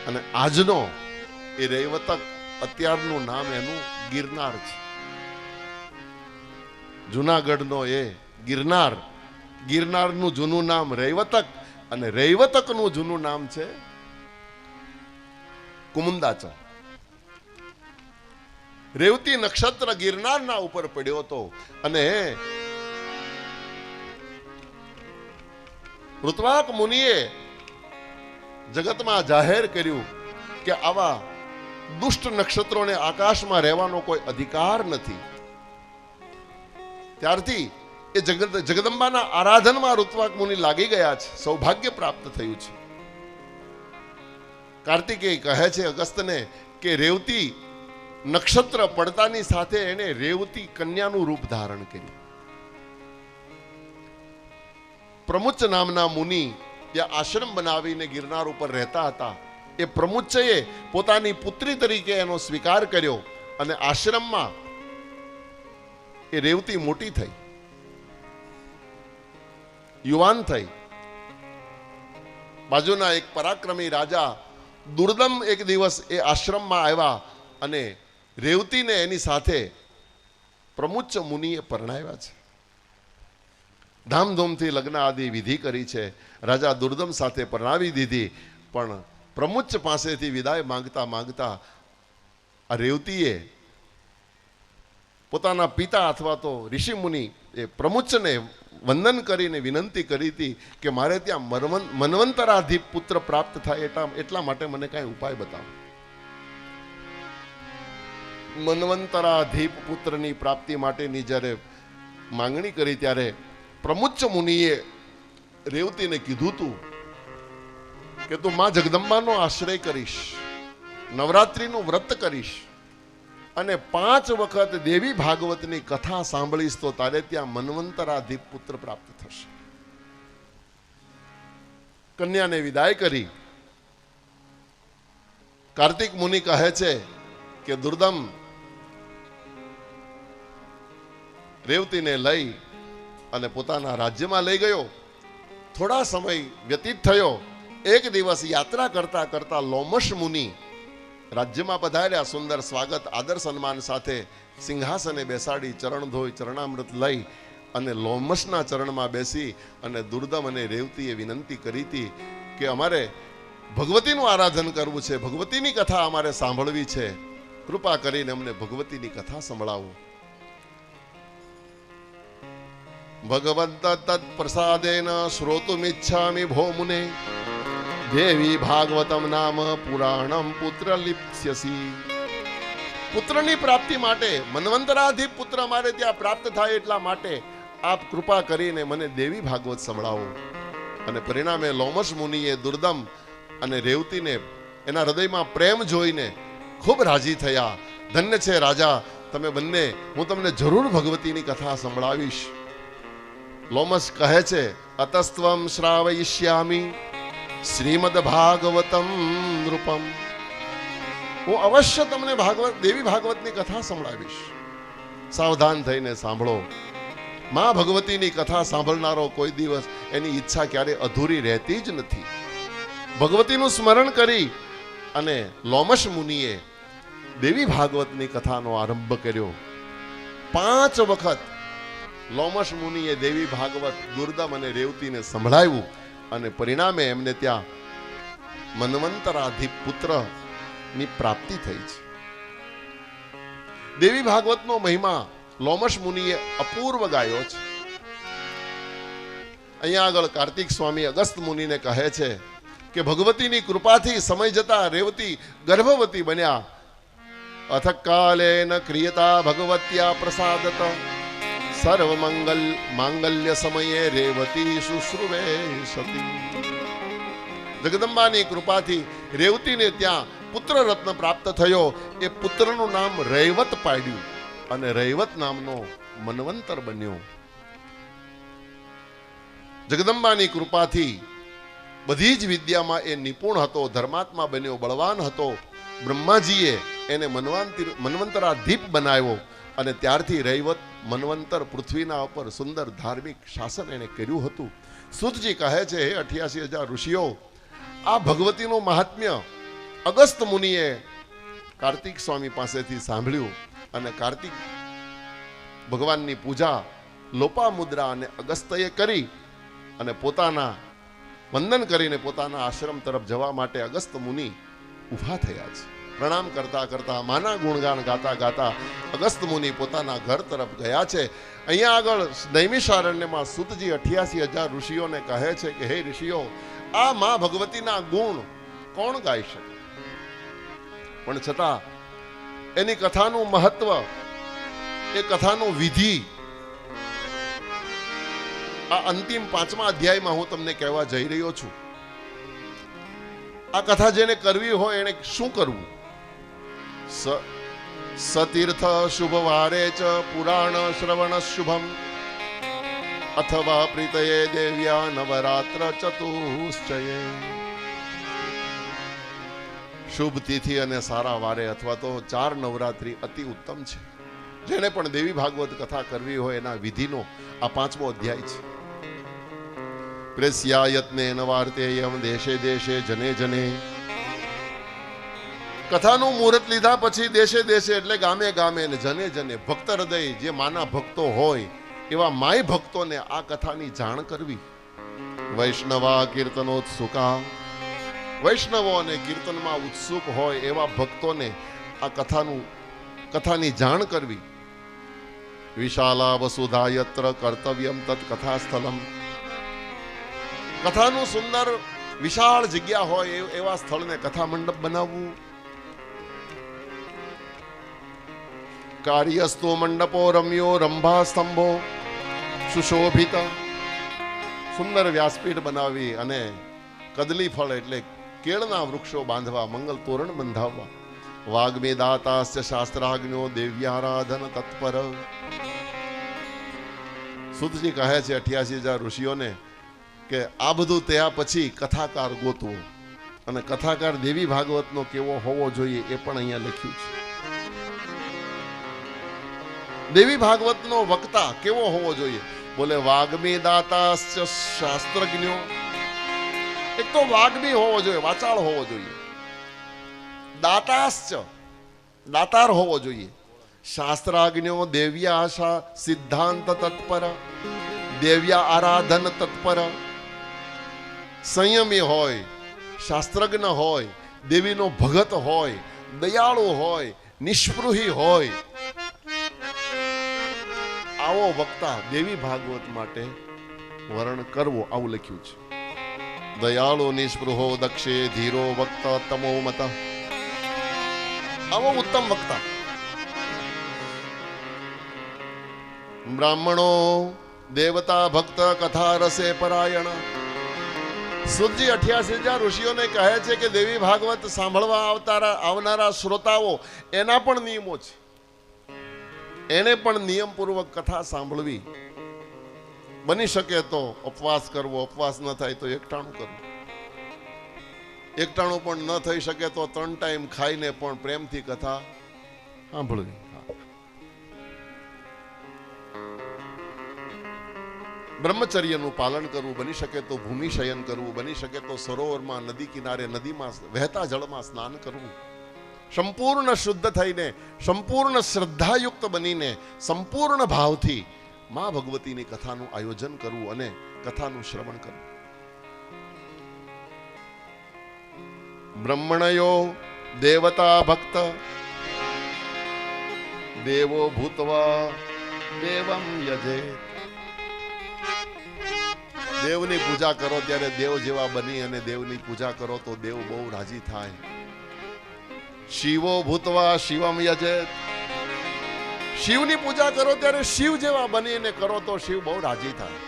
અને આજનો એ રૈવતક અત્યારનું નામ એનું ગિરનાર છે. જુનાગઢનો એ ગિરનાર, ગિરનારનું જૂનું નામ રૈવતક અને રૈવતકનું જૂનું નામ છે કુમુદાચલ. રેવતી નક્ષત્ર ગિરનારના ઉપર પડ્યો હતો અને ઋત્વાક મુનિએ જગતમાં જાહેર કર્યું કે આવા દુષ્ટ નક્ષત્રોને આકાશમાં રહેવાનો કોઈ અધિકાર નથી. ત્યારથી એ જગદંબાના આરાધનમાં ઋત્વાક મુનિ લાગી ગયા છે. સૌભાગ્ય પ્રાપ્ત થયું છે. કાર્તિકેય કહે છે અગસ્ત્યને કે રેવતી નક્ષત્ર પડતાની સાથે એને રેવતી કન્યાનું રૂપ ધારણ કર્યું. પ્રમુચ નામના મુનિ ત્યાં આશ્રમ બનાવીને ગિરનાર ઉપર રહેતા હતા. એ પ્રમુચએ પોતાની પુત્રી તરીકે એનો સ્વીકાર કર્યો અને આશ્રમમાં એ રેવતી મોટી થઈ, યુવાન થઈ. બાજુના એક પરાક્રમી રાજા દુર્દમ એક દિવસ એ આશ્રમમાં આવ્યા અને રેવતીને એની સાથે પ્રમુચ મુનિએ પરણાવ્યા છે. ધામધૂમથી લગ્ન આદિ વિધિ કરી છે. રાજા દુર્દમ સાથે પરણાવી દીધી. પણ પ્રમુચ પાસેથી વિદાય માંગતા માંગતા આ રેવતીએ પોતાના પિતા અથવા તો ઋષિ મુનિ એ પ્રમુચને વંદન કરીને વિનંતી કરી હતી કે મારે ત્યાં મન્વંતરાધિપ પુત્ર પ્રાપ્ત થાય એટલા માટે મને કાંઈ ઉપાય બતાવો. મન્વંતરાધિપ પુત્રની પ્રાપ્તિ માટેની જ્યારે માંગણી કરી ત્યારે પ્રમુચ મુનિએ રેવતીને કીધું તું કે તું માં જગદંબાનો આશ્રય કરીશ, નવરાત્રિનું વ્રત કરીશ અને 5 વખત દેવી ભાગવતની કથા સાંભળીશ તો તારે ત્યાં મન્વંતરાધિપ પુત્ર પ્રાપ્ત થશે. કન્યાને વિદાય કરી. કાર્તિક મુનિ કહે છે કે દુર્દમ રેવતીને લઈ અને પોતાના રાજ્યમાં લઈ ગયો. થોડા સમય વ્યતીત થયો. એક દિવસ યાત્રા કરતા કરતા લોમશ મુનિ રાજ્યમાં પધાર્યા. સુંદર સ્વાગત આદર સન્માન સાથે સિંહાસને બેસાડી ચરણ ધોઈ ચરણામૃત લઈ અને લોમશના ચરણમાં બેસી અને દુર્દમ અને રેવતીએ વિનંતી કરી હતી કે અમારે ભગવતીનું આરાધન કરવું છે, ભગવતીની કથા અમારે સાંભળવી છે, કૃપા કરીને અમને ભગવતીની કથા સંભળાવો. ભગવંત તત્ પ્રસાદેન શ્રોતુમિચ્છામિ ભો મુને દેવી ભાગવતમ નામ પુરાણમ પુત્ર લિપ્સ્યસી. પુત્રની પ્રાપ્તિ માટે મન્વંતરાધિપ પુત્ર અમારે ત્યાં પ્રાપ્ત થાય એટલા માટે આપ કૃપા કરીને મને દેવી ભાગવત સંભળાવો. અને પરિણામે લોમશ મુનિએ દુર્દમ અને રેવતીને એના હૃદયમાં પ્રેમ જોઈને ખૂબ રાજી થયા. ધન્ય છે રાજા, તમે બંને, હું તમને જરૂર ભગવતીની કથા સંભળાવીશ. લોમશ કહે છે અતસ્ત્વમ શ્રાવયિષ્યામિ શ્રીમદ ભાગવતમ નૃપમ. હું અવશ્ય તમને દેવી ભાગવતની કથા સંભળાવીશ. સાવધાન થઈને સાંભળો. માં ભગવતીની કથા સાંભળનારો કોઈ દિવસ એની ઈચ્છા ક્યારે અધૂરી રહેતી જ નથી. ભગવતીનું સ્મરણ કરી અને લોમશ મુનિએ દેવી ભાગવતની કથાનો આરંભ કર્યો. 5 વખત લોમશ મુનિએ દેવી ભાગવત દુર્દમ અને રેવતીને સંભળાવ્યું અને પરિણામે એમને ત્યાં મન્વંતરાધિપ પુત્રની પ્રાપ્તિ થઈ છે. દેવી ભાગવતનો મહિમા લોમશ મુનિએ અપૂર્વ ગાયો છે. અહીંયા આગળ કાર્તિક સ્વામી અગસ્ત મુનિને કહે છે કે ભગવતીની કૃપાથી સમય જતા રેવતી ગર્ભવતી બન્યા. અથ કાલેન ક્રિયતા ભગવત્યા પ્રસાદત સર્વ માંગલ્ય સમયે રેવતી શુશ્રુવે સતી. જગદંબાની કૃપાથી રેવતીને ત્યાં પુત્ર રત્ન પ્રાપ્ત થયો. એ પુત્રનું નામ રૈવત પાડ્યું અને રૈવત નામનો મન્વંતર બન્યો. જગદંબાની કૃપાથી બધી જ વિદ્યામાં એ નિપુણ હતો, ધર્માત્મા બન્યો, બળવાન હતો. બ્રહ્માજીએ એને મન્વંતરાધીપ બનાવ્યો અને ત્યારથી રૈવત મન્વંતર પૃથ્વીના ઉપર સુંદર ધાર્મિક શાસન એને કર્યું હતું. સૂતજી કહે છે, હે 88,000 ઋષિઓ, આ ભગવતીનું મહાત્મ્ય અગસ્ત મુનિએ કાર્તિક સ્વામી પાસેથી સાંભળ્યું અને કાર્તિક ભગવાનની પૂજા લોપામુદ્રા અને અગસ્ત્યએ કરી અને પોતાના વંદન કરીને પોતાના આશ્રમ તરફ જવા માટે અગસ્ત મુનિ ઊભા થયા છે. પ્રણામ કરતા કરતા માના ગુણગાન ગાતા ગાતા અગસ્ત મુનિ પોતાના ઘર તરફ ગયા છે. અહીંયા આગળ નૈમિષારણ્યમાં સૂતજી 88,000 ઋષિઓને કહે છે કે હે ઋષિઓ, આ માં ભગવતીના ગુણ કોણ ગાઈ શકે? પણ છતાં એની કથાનું મહત્વ, એ કથાનો વિધિ આ અંતિમ 5મા અધ્યાયમાં હું તમને કહેવા જઈ રહ્યો છું. આ કથા જેને કરવી હોય એને શું કરવું? સતીર્થ શુભ વારે ચ પુરાણ શ્રવણ શુભમ અથવા પ્રીતયે દેવ્યા નવરાત્ર ચતુશ્ચયે. શુભ તિથિ અને સારા વારે અથવા તો 4 નવરાત્રી અતિ ઉત્તમ છે. જેને પણ દેવી ભાગવત કથા કરવી હોય એના વિધિનો આ 5મો અધ્યાય છે. પ્રેસ્યાયત્ને નવાર્તેયમ દેશે દેશે જને જને. કથાનું મુહૂર્ત લીધા પછી દેશે દેશે એટલે ગામે ગામે ને જને જને ભક્ત હૃદય જે માના ભક્તો હોય એવા માય ભક્તોને આ કથાની જાણ કરવી. વૈષ્ણવા કીર્તનોત્સુકા, વૈષ્ણવો અને કીર્તનમાં ઉત્સુક હોય એવા ભક્તોને આ કથાની જાણ કરવી. વિશાલા વસુધા યત્ર કર્તવ્યમ તત્ કથા સ્થલમ. કથાનું સુંદર વિશાળ જગ્યા હોય એવા સ્થળને કથા મંડપ બનાવવું. કાર્યસ્તો મંડપો રમ્યો રંભા સ્તંભો સુશોભિત. સુંદર વ્યાસપીઠ બનાવી અને કદલી ફળ એટલે કેળના વૃક્ષો બાંધવા, મંગલ તોરણ બંધાવવા. વાગ્મે દાતાસ્ય શાસ્ત્રાજ્ઞો દેવ્યારાધન તત્પર. સૂતજી કહે છે 88,000 ઋષિઓને કે આ બધું થયા પછી કથાકાર ગોતવો અને કથાકાર દેવી ભાગવતનો કેવો હોવો જોઈએ એ પણ અહીંયા લખ્યું છે. દેવી ભાગવતનો વક્તા કેવો હોવો જોઈએ? બોલે વાગ્મી દાતાસ્ય શાસ્ત્રજ્ઞો. એક તો વાગ્મી હોવો જોઈએ, વાચાળ હોવો જોઈએ. દાતાસ્ય, દાતાર હોવો જોઈએ. શાસ્ત્રાજ્ઞો દેવ્યા આશા સિદ્ધાંત તત્પર, દેવ્યા આરાધન તત્પર. સંયમી હોય, શાસ્ત્રજ્ઞ હોય, દેવીનો ભગત હોય, દયાળુ હોય, નિષ્પૃહી હોય. આવો વક્તા દેવી ભાગવત માટે વર્ણન કરવો, આવું લખ્યું છે. દયાળુ નિષ્પૃહો દક્ષે ધીરો વક્તા તમો મત. આવો ઉત્તમ વક્તા. બ્રાહ્મણો દેવતા ભક્ત કથા રસે પરાયણ. સૂતજી 88,000 ઋષિઓને કહે છે કે દેવી ભાગવત સાંભળવા આવનારા શ્રોતાઓ એના પણ નિયમો છે. એને પણ નિયમપૂર્વક કથા સાંભળવી. બની શકે તો ઉપવાસ કરવો, ઉપવાસ ન થાય તો એકટાણું કરવું. એકટાણું પણ ન થઈ શકે તો 3 ટાઈમ ખાઈને પણ પ્રેમથી કથા સાંભળવી. બ્રહ્મચર્યનું પાલન કરવું, બની શકે તો ભૂમિ શયન કરવું, બની શકે તો સરોવરમાં, નદી કિનારે, નદીમાં વહેતા જળમાં સ્નાન કરવું. સંપૂર્ણ શુદ્ધ થઈને, સંપૂર્ણ શ્રદ્ધાયુક્ત બનીને, સંપૂર્ણ ભાવથી મા ભગવતીની કથાનું આયોજન કરવું અને કથાનું શ્રવણ કરવું. બ્રહ્મણયો દેવતા ભક્ત દેવો ભૂતવા દેવમ યજેત. દેવની પૂજા કરો ત્યારે દેવ જેવા બની અને દેવની પૂજા કરો તો દેવ બહુ રાજી થાય. શિવો ભૂતવા શિવમ યજેત. શિવની પૂજા કરો ત્યારે શિવ જેવા બનીને કરો તો શિવ બહુ રાજી થાય.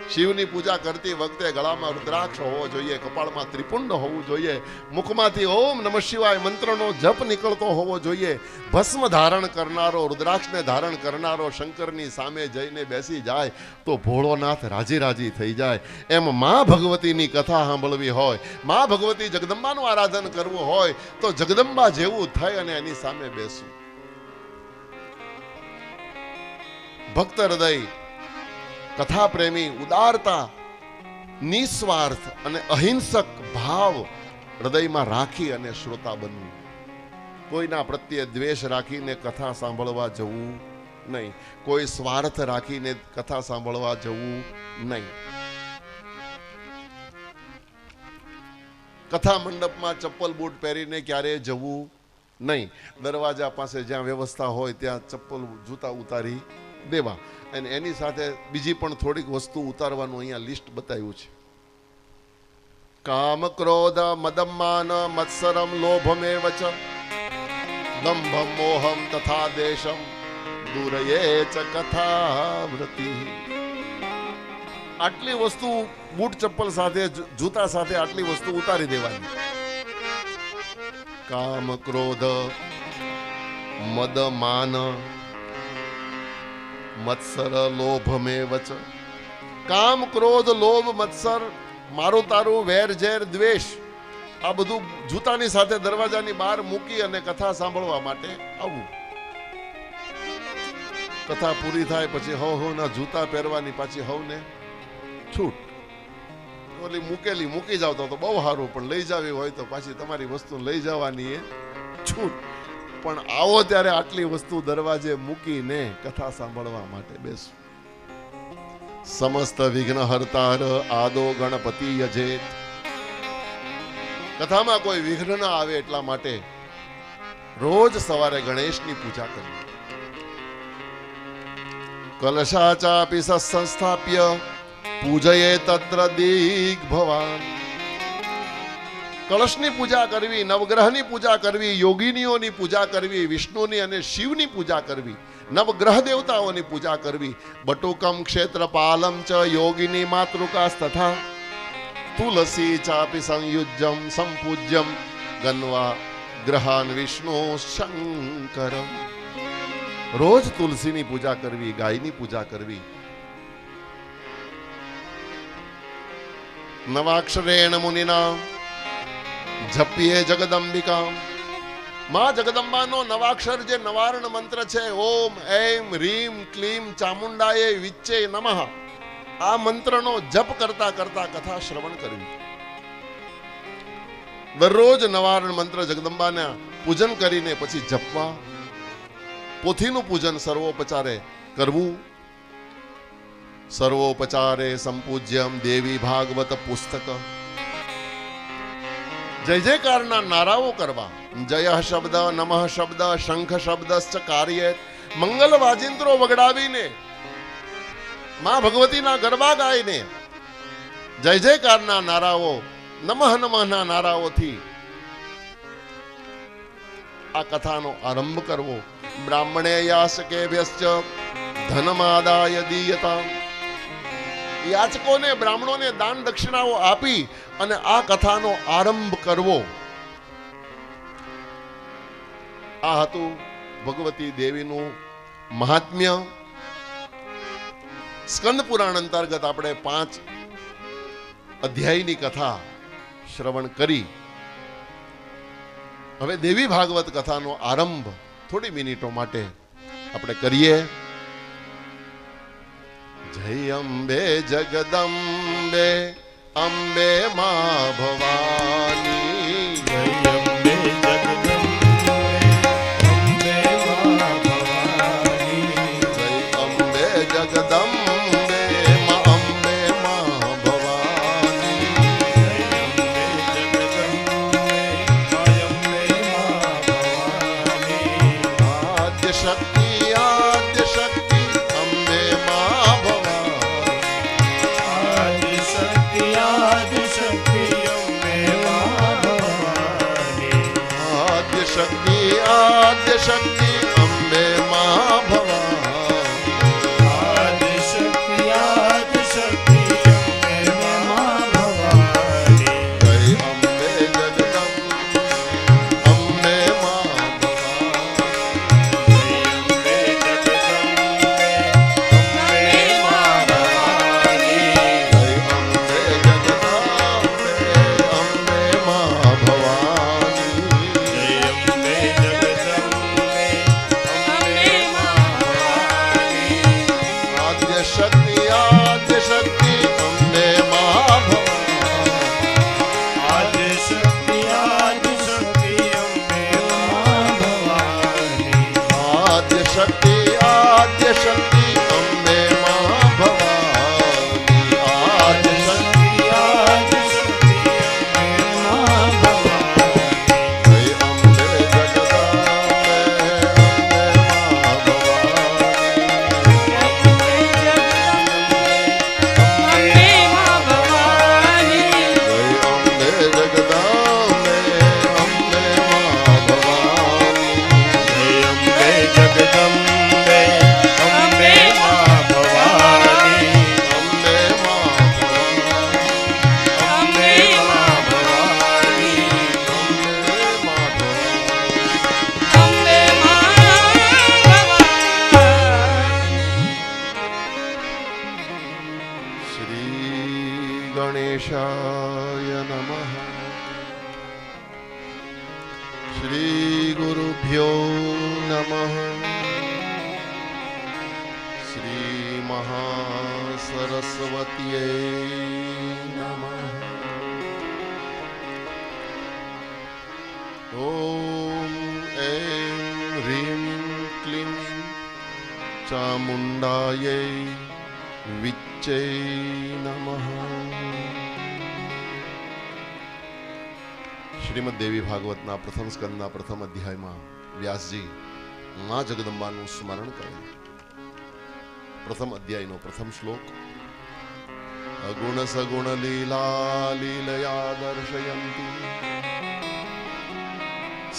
શિવની પૂજા કરતી વખતે ગળામાં રુદ્રાક્ષ હોવો જોઈએ, કપાળમાં ત્રિપુંડ હોવું જોઈએ, મુખમાંથી ઓમ નમઃ શિવાય મંત્રનો જપ નીકળતો હોવો જોઈએ. ભસ્મ ધારણ કરનારો, રુદ્રાક્ષને ધારણ કરનારો શંકરની સામે જઈને બેસી જાય તો ભોળોનાથ રાજી રાજી થઈ જાય. એમ મા ભગવતીની કથા સાંભળવી હોય, મા ભગવતી જગદંબાનું આરાધન કરવું હોય તો જગદંબા જેવું થઈ અને એની સામે બેસવું. ભક્ત હૃદય, કથા પ્રેમી, ઉદારતા, નિસ્વાર્થ અને અહિંસક ભાવ હૃદયમાં રાખી અને શ્રોતા બનવું. કોઈના પ્રત્યે દ્વેષ રાખીને કથા સાંભળવા જવું નહીં, કોઈ સ્વાર્થ રાખીને કથા સાંભળવા જવું નહીં. કથા મંડપમાં ચપ્પલ બૂટ પહેરીને ક્યારેય જવું નહીં. દરવાજા પાસે જ્યાં વ્યવસ્થા હોય ત્યાં ચપ્પલ જૂતા ઉતારી દેવા. અને એની સાથે બીજી પણ થોડીક વસ્તુ ઉતારવાનું અહીંયા લિસ્ટ બતાવ્યું છે. કામ ક્રોધ મદમાન મત્સરમ લોભમેવ ચ દંભમ મોહમ તથા દેશમ દુરયે ચ કથાવ્રતિ. આટલી વસ્તુ બૂટ ચપ્પલ સાથે, જૂતા સાથે આટલી વસ્તુ ઉતારી દેવાની. કામ ક્રોધ મદ માન મત્સર લોભ મેં વચ. કામ ક્રોધ લોભ મત્સર, મારું તારું, વેર ઝેર દ્વેષ, આ બધું જૂતાની સાથે દરવાજાની બહાર મૂકી અને કથા સાંભળવા માટે આવવું. કથા પૂરી થાય પછી હવ ના જૂતા પહેરવાની પાછી હવને છૂટ. ઓલી મૂકેલી મૂકી જાવ તો બહુ સારું, પણ લઈ જાવી હોય તો પાછી તમારી વસ્તુ લઈ જવાની એ છૂટ. પણ આવો ત્યારે આટલી વસ્તુ દરવાજે મૂકીને કથા સાંભળવા માટે બેસો. સમસ્ત વિઘ્ન હરતાર આદો ગણપતિ યજેત. કથામાં કોઈ વિઘ્ન ના આવે એટલા માટે રોજ સવારે ગણેશની પૂજા કરવી. કલશાચાપી સંસ્થાપ્ય પૂજયે તત્ર દિગ્ભવાન. કળશની પૂજા કરવી, નવગ્રહની પૂજા કરવી, યોગીનીઓની પૂજા કરવી, વિષ્ણુની અને શિવની પૂજા કરવી, નવગ્રહ દેવતાઓની પૂજા કરવી. બટુકમ ક્ષેત્રપાલમ ચ યોગિની માતૃકાસ તથા તુલસી ચાપી સંયુજ્યમ સંપૂજ્યમ ગન્વા ગ્રહાન વિષ્ણુ શંકરમ. રોજ તુલસીની પૂજા કરવી, ગાયની પૂજા કરવી. નવાક્ષરેણ મુનિના જપીએ જગદંબિકા. માં જગદંબાનો નવાક્ષર જે નવારણ મંત્ર છે, ઓમ એમ રીમ ક્લીમ ચામુંડાએ વિચ્ચે નમઃ, આ મંત્રનો જપ કરતા કરતા કથા શ્રવણ કરવી. દરરોજ નવારણ મંત્ર જગદંબાના પૂજન કરીને પછી જપવા. પોથીનું પૂજન સર્વોપચારે કરવું. સર્વોપચારે સંપૂજ્યમ દેવી ભાગવત પુસ્તક. જય જયકારના નારાઓ કરવા. જય શબ્દ, નમઃ શબ્દ, શંખ શબ્દશ્ચ કાર્યે. મંગલ વાજિંત્રો વગડાવીને, માં ભગવતીના ગરબા ગાઈને જય જયકારના નારાઓ, નમઃ નમઃના નારાઓથી આ કથાનો આરંભ કરવો. બ્રાહ્મણે યાચકેભ્યશ્ચ ધનમાદાય દીયતા. યાચકોને, બ્રાહ્મણોને દાન દક્ષિણાઓ આપી અને આ કથાનો આરંભ કરવો. આ હતું ભગવતી દેવીનું મહાત્મ્ય. સ્કંદ પુરાણ અંતર્ગત આપણે 5 અધ્યાયની કથા શ્રવણ કરી. હવે દેવી ભાગવત કથાનો આરંભ થોડી મિનિટો માટે આપણે કરીએ. જય અંબે જગદંબે અંબે મા ભવાની. જય અંબે જગદંબે અંબે મા ભવાની. જય અંબે જગદંબે અંબે મા ભવાની. જય અંબે જગદંબે અંબે મા ભવાની. આદ્ય શક્તિ અંબે મા ભવાની. આદિ શક્તિ અંબે મા ભવાની. આદ્ય શક્તિ અંબે મા ભવાની. આદિ શક્તિ શક્તિ આદ્ય શક્તિ અંબે મા ભવાની આદ્ય શક્તિ આદ્ય શક્તિ અંબે મા ભવાની. જય અંબે જગદાંબે અંબે મા ભવાની અંબે મા ભવાની. જય અંબે જગદાંબે અંબે મા ભવાની અંબે જગદંબે અંબે મા ભવાની અંબે મા અંબે મા ભવાની અંબે મા અંબે મા શ્રી ગણેશાય નમઃ. શ્રી ગુરુભ્યો નમઃ. શ્રી મહાસરસ્વત્યે નમઃ. ઓમ એમ હ્રીમ ક્લીમ ચામુંડાય વિચ્ચે નમઃ. શ્રીમદ દેવી ભાગવતના પ્રથમ સ્કંદના પ્રથમ અધ્યાયમાં વ્યાસજી મા જગદંબાનું સ્મરણ કરે. પ્રથમ અધ્યાયનો પ્રથમ શ્લોક. અગુણ સગુણ લીલા લીલયા દર્શયંતી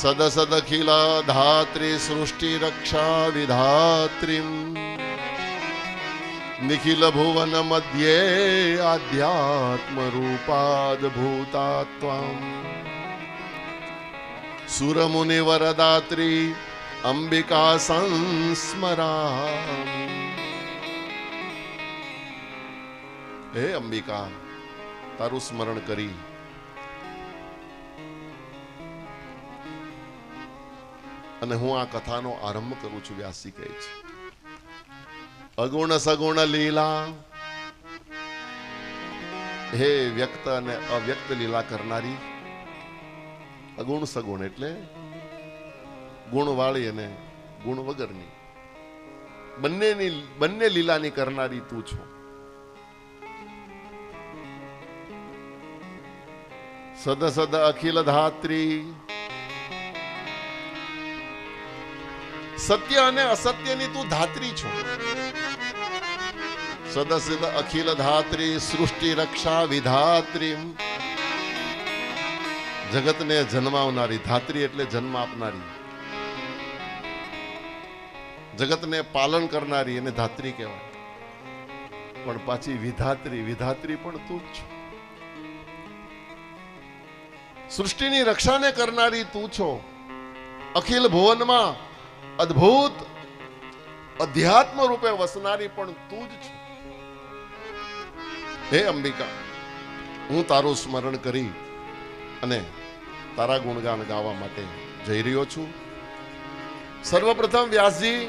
સદ સદખિલા ધાત્રી સૃષ્ટિ રક્ષા વિધાત્રીમ નિખિલ ભુવન મધ્યે આધ્યાત્મ રૂપાદ ભૂતાત્વામ સુરમુનિ વરદાત્રી અંબિકા સંસ્મરામિ. હે અંબિકા, તારું સ્મરણ કરી અને હું આ કથાનો આરંભ કરું છું. વ્યાસજી કહે છે અગુણ સગુણ લીલા. હે વ્યક્ત અને અવ્યક્ત લીલા કરનારી. અગુણ સગુણ એટલે ગુણવાળી અને ગુણ વગરની, બંને લીલાની કરનારી તું છો. સદ સદ અખિલ ધાત્રી. સત્ય અને અસત્યની તું ધાત્રી છો. સદ સદ અખિલ ધાત્રી સૃષ્ટિ રક્ષા વિધાત્રી. જગતને જન્માવનારી. ધાત્રી એટલે જન્મ આપનારી, જગતને પાલન કરનારી એને ધાત્રી કહેવાય. પણ પાછી વિધાત્રી, વિધાત્રી પણ તું જ છો. સૃષ્ટિની રક્ષાને કરનારી તું છો. અખિલ ભુવનમાં અદ્ભુત અધ્યાત્મ રૂપે વસનારી પણ તું જ છો. હે અંબિકા, હું તારું સ્મરણ કરી અને તારા ગુણગાન ગાવા માટે જઈ રહ્યો છું. સર્વપ્રથમ વ્યાસજી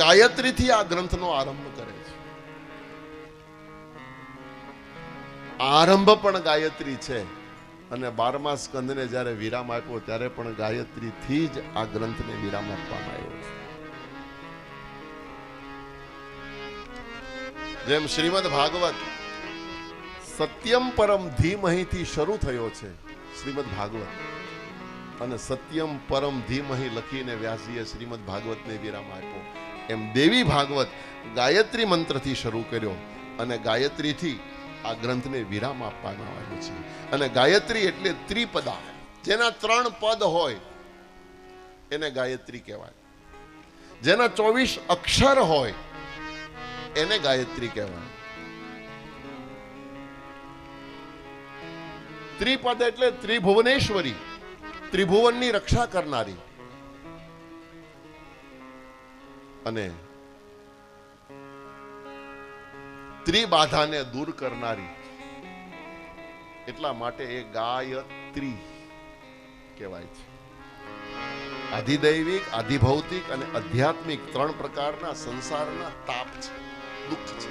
ગાયત્રીથી આ ગ્રંથનો આરંભ કરે છે. આરંભ પણ ગાયત્રી છે અને 12મા સ્કંદને જ્યારે વિરામ આપ્યો ત્યારે પણ ગાયત્રીથી જ આ ગ્રંથને વિરામ આપવામાં આવ્યો છે. જેમ શ્રીમદ ભાગવત સત્યમ પરમ ધીમહીથી શરૂ થયો છે, શ્રીમદ ભાગવત, અને સત્યમ પરમ ધીમહી લખીને વ્યાસજીએ શ્રીમદ ભાગવતને વિરામ આપ્યો, એમ દેવી ભાગવત ગાયત્રી મંત્રથી શરૂ કર્યો અને ગાયત્રીથી આ ગ્રંથને વિરામ આપવામાં આવ્યો છે. અને ગાયત્રી એટલે ત્રિપદા, જેના 3 પદ હોય એને ગાયત્રી કહેવાય. જેના 24 અક્ષર હોય એને ગાયત્રી કહેવાય. ત્રિપદ એટલે ત્રિભુવનેશ્વરી, ત્રિભુવનની રક્ષા કરનારી. અને ત્રિબાધાને દૂર કરનારી. એટલા માટે એ ગાયત્રી કહેવાય છે. આધિદૈવિક, આધિભૌતિક અને આધ્યાત્મિક 3 પ્રકારના સંસારના તાપ છે, દુઃખ છે.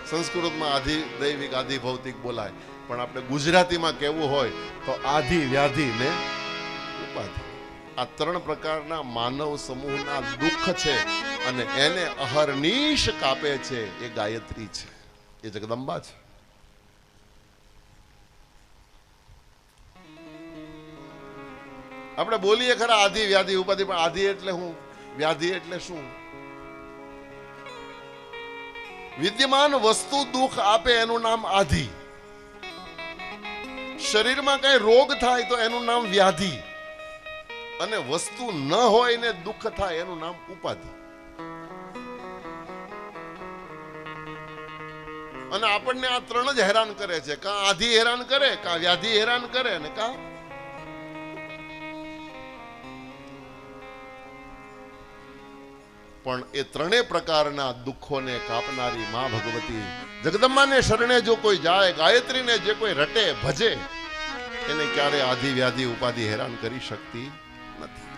સંસ્કૃતમાં આધિદૈવિક, આધિભૌતિક બોલાય, પણ આપણે ગુજરાતીમાં કહેવું હોય તો આધિ, વ્યાધિ ને ઉપાધિ. આ ત્રણ પ્રકારના માનવ સમૂહના દુઃખ છે અને એને અહર્નિશ કાપે છે એ ગાયત્રી છે, એ જગદંબા છે. આપણે બોલીએ ખરા આધિ વ્યાધિ ઉપાધિ, પણ આધિ એટલે શું, વ્યાધિ એટલે શું? વિદ્યમાન વસ્તુ દુઃખ આપે એનું નામ આધિ. શરીરમાં કઈ રોગ થાય તો એનું નામ વ્યાધિ, અને વસ્તુ ન હોય ને દુઃખ થાય એનું નામ ઉપાધિ. અને આપણને આ ત્રણ જ હેરાન કરે છે. કાં આધિ હેરાન કરે, કાં વ્યાધિ હેરાન કરે, અને કાં પણ એ ત્રણેય પ્રકારના દુઃખોને કાપનારી માં ભગવતી જગદંબાને શરણે જો કોઈ જાય, ગાયત્રીને જે કોઈ રટે ભજે, એને ક્યારે આધિ વ્યાધિ ઉપાધિ હેરાન કરી શકતી નથી.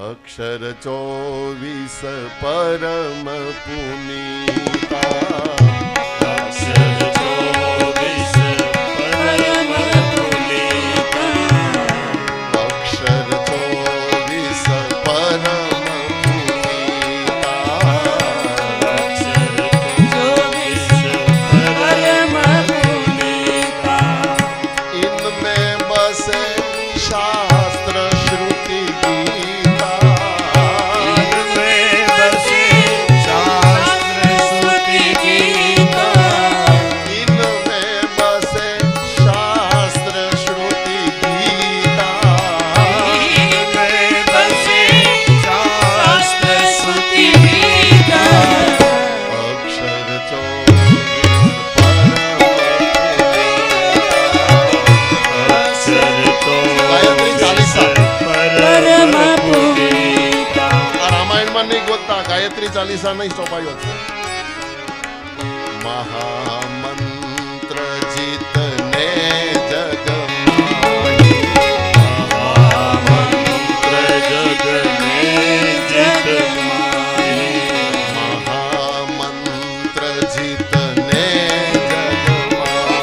અક્ષર 24 પરમ પુનીતા, અક્ષર 24 પરમ પુનીતા, અક્ષર 24 પરમ ગાયત્રી ચાલીસા નહીં સોંપાયો છે. મહામંત્ર જીતને જગમાહી, મહામંત્ર જગને જીતમાહી, મહામંત્ર જીતને જગમાહી,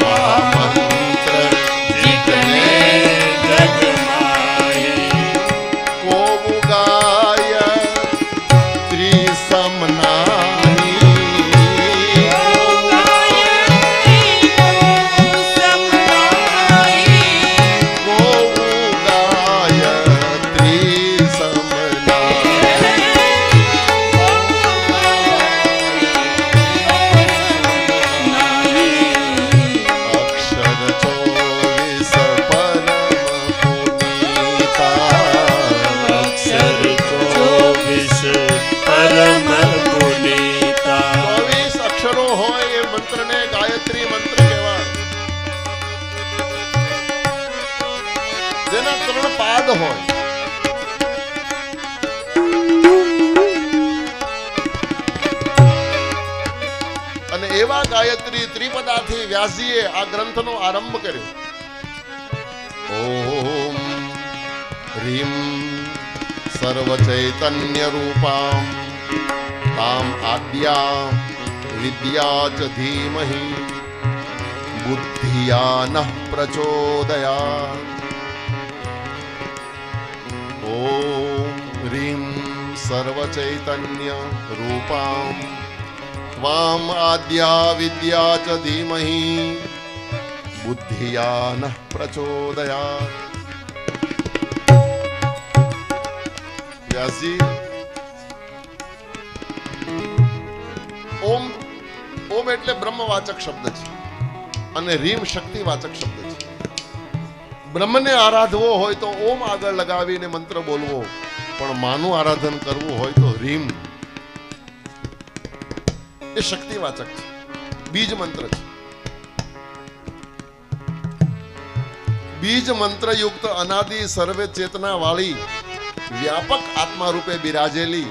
મહામંત્ર જીતને જગમાહી, કોવું ગાય ત્રિસમનાહી, કોવું ગાય ત્રિસમનાહી. અક્ષર 24 પરમ પુનીતા, અક્ષર 24 પરમ પુનીતા, 24 અક્ષરો હોય એ મંત્રને ગાયત્રી મંત્ર કહેવાય. જેના 3 પાદ હોય. અને એવા ગાયત્રી ત્રિપદાથી વ્યાસજીએ આ ગ્રંથનો આરંભ કર્યો. ઓમ હ્રીમ સર્વ ચૈતન્ય રૂપામ તામ આદ્યા વિદ્યા ચ ધીમહિ બુદ્ધિયા નઃ પ્રચોદયાત. ઓમ હ્રીમ સર્વ ચૈતન્ય રૂપામ ત્વામ આદ્યા વિદ્યા ચ ધીમહિ બુદ્ધિયા નઃ પ્રચોદયાત. વ્યાસજી ઓમ એટલે બ્રહ્મવાચક શબ્દ છે અને રીમ શક્તિવાચક શબ્દ છે. બ્રહ્મને આરાધવો હોય તો ઓમ આગળ લગાવીને મંત્ર બોલવો, પણ માનું આરાધન કરવું હોય તો રીમ એ શક્તિવાચક છે, બીજ મંત્ર છે. બીજ મંત્ર યુક્ત અનાદિ સર્વે ચેતના વાળી વ્યાપક આત્મા રૂપે બિરાજેલી,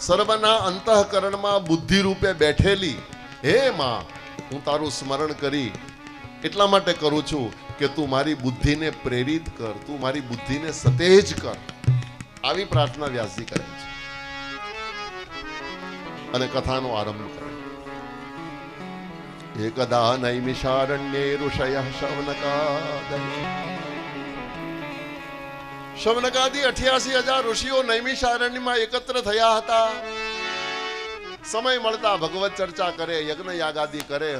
સર્વના અંતઃકરણમાં બુદ્ધિ રૂપે બેઠેલી હે માં, હું તારું સ્મરણ કરી એટલા માટે કરું છું કે તું મારી બુદ્ધિને પ્રેરિત કર, તું મારી બુદ્ધિને સતેજ કર. આવી પ્રાર્થના વ્યાસજી કરે છે અને કથાનો આરંભ કરે. એકદા નૈમિષારણ્યે ઋષયઃ શૌનકાદય શૌનકાદી 88,000 ઋષિઓ નૈમિષારણ્યમાં એકત્ર થયા હતા. સમય મળતા ભગવત ચર્ચા કરે, યજ્ઞ યાગાદી કરે,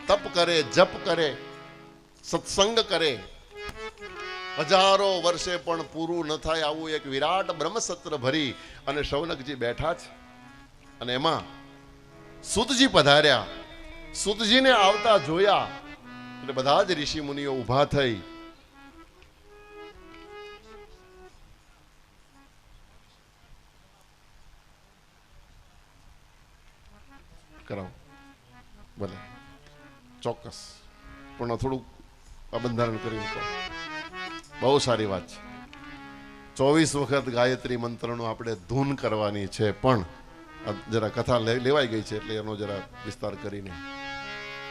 તપ કરે, જપ કરે, સત્સંગ કરે. હજારો વર્ષે પણ પૂરું ન થાય આવું એક વિરાટ બ્રહ્મસત્ર ભરી અને શૌનકજી બેઠા છે. અને એમાં સૂતજી પધાર્યા. સૂતજીને આવતા જોયા એટલે બધા જ ઋષિ મુનિઓ ઊભા થઈ કરાવો ભલે ચોક્કસ પણ થોડુંક બંધારણ કરીને કહો. બહુ સારી વાત છે. 24 વખત ગાયત્રી મંત્રનો આપણે ધૂન કરવાની છે, પણ જરા કથા લેવાઈ ગઈ છે એટલે એનો જરા વિસ્તાર કરીને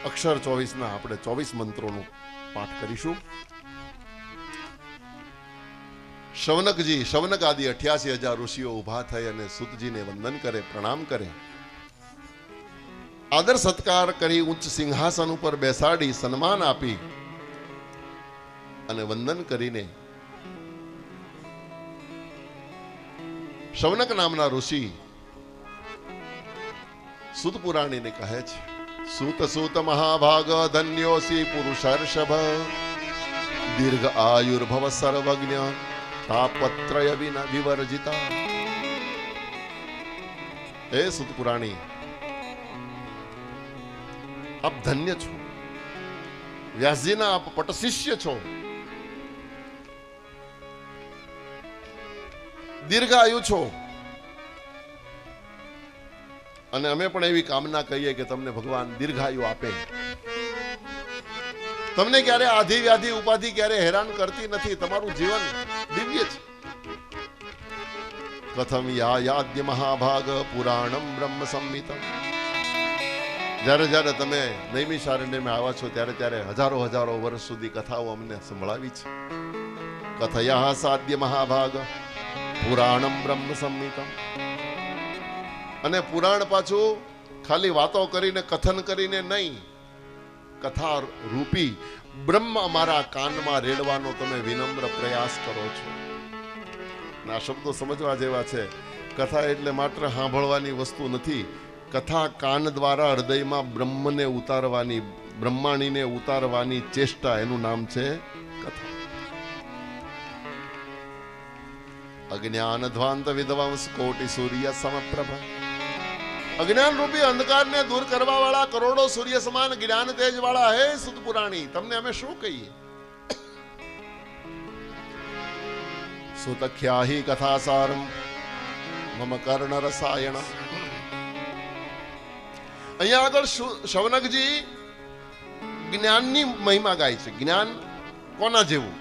અક્ષર 24 આપણે 24 મંત્રોનું પાઠ કરીશું. શૌનકજી, શૌનક આદિ 88,000 ઋષિઓ ઊભા થઈ અને સૂતજીને વંદન કરે, પ્રણામ કરે, આદર સત્કાર કરી ઉચ્ચ સિંહાસન ઉપર બેસાડી સન્માન આપી અને વંદન કરીને શૌનક નામના ઋષિ સૂત પુરાણીને કહે છે, સૂત સૂત મહાભાગ ધન્યોસી પુરુષર્ષભ, દીર્ઘ આયુર્ભવ સર્વજ્ઞ તાપત્રય વિના વિવર્જિતા. હે સૂત પુરાણી, આપ ધન્ય છો. વ્યાસજીના આપ પટશિષ્ય છો. દીર્ઘાયુ છો. અને અમે પણ એવી કામના કહીએ કે તમને ભગવાન દીર્ઘાયુ આપે. તમને ક્યારે આધિ વ્યાધિ ઉપાધિ ક્યારે હેરાન કરતી નથી. તમારું જીવન દિવ્ય છે. કથમ યાદ્ય મહાભાગ પુરાણમ બ્રહ્મ સંહિતમ. જ્યારે જ્યારે તમે નૈમિષારણ્યમાં આવ્યા છો ત્યારે ત્યારે હજારો હજારો વર્ષ સુધી કથાઓ અમને સંભળાવી છે. કથયા સાધ્ય મહાભાગ પુરાણમ બ્રહ્મ સંહિતમ. અને પુરાણ પાછું ખાલી વાતો કરીને કથન કરીને નહીં, કથા રૂપી બ્રહ્મ અમારા કાનમાં રેડવાનો તમે વિનમ્ર પ્રયાસ કરો છો. આ શબ્દો સમજવા જેવા છે. કથા એટલે માત્ર સાંભળવાની વસ્તુ નથી. કથા કાન દ્વારા હૃદયમાં બ્રહ્મને ઉતારવાની, બ્રહ્માણીને ઉતારવાની ચેષ્ટા, એનું નામ છે કથા. અજ્ઞાન ધ્વાંત વિદ્વાંસ કોટી સૂર્ય સમપ્રભ. અજ્ઞાન રૂપી અંધકારને દૂર કરવા વાળા કરોડો સૂર્ય સમાન જ્ઞાન તેજ વાળા હે સુત પુરાણી, તમને અમે શું કહીએ? સુતખ્યાહી કથાસારમ મમ કર્ણ રસાયણ. અહીંયા આગળ શૌનકજી જ્ઞાનની મહિમા ગાય છે. જ્ઞાન કોના જેવું?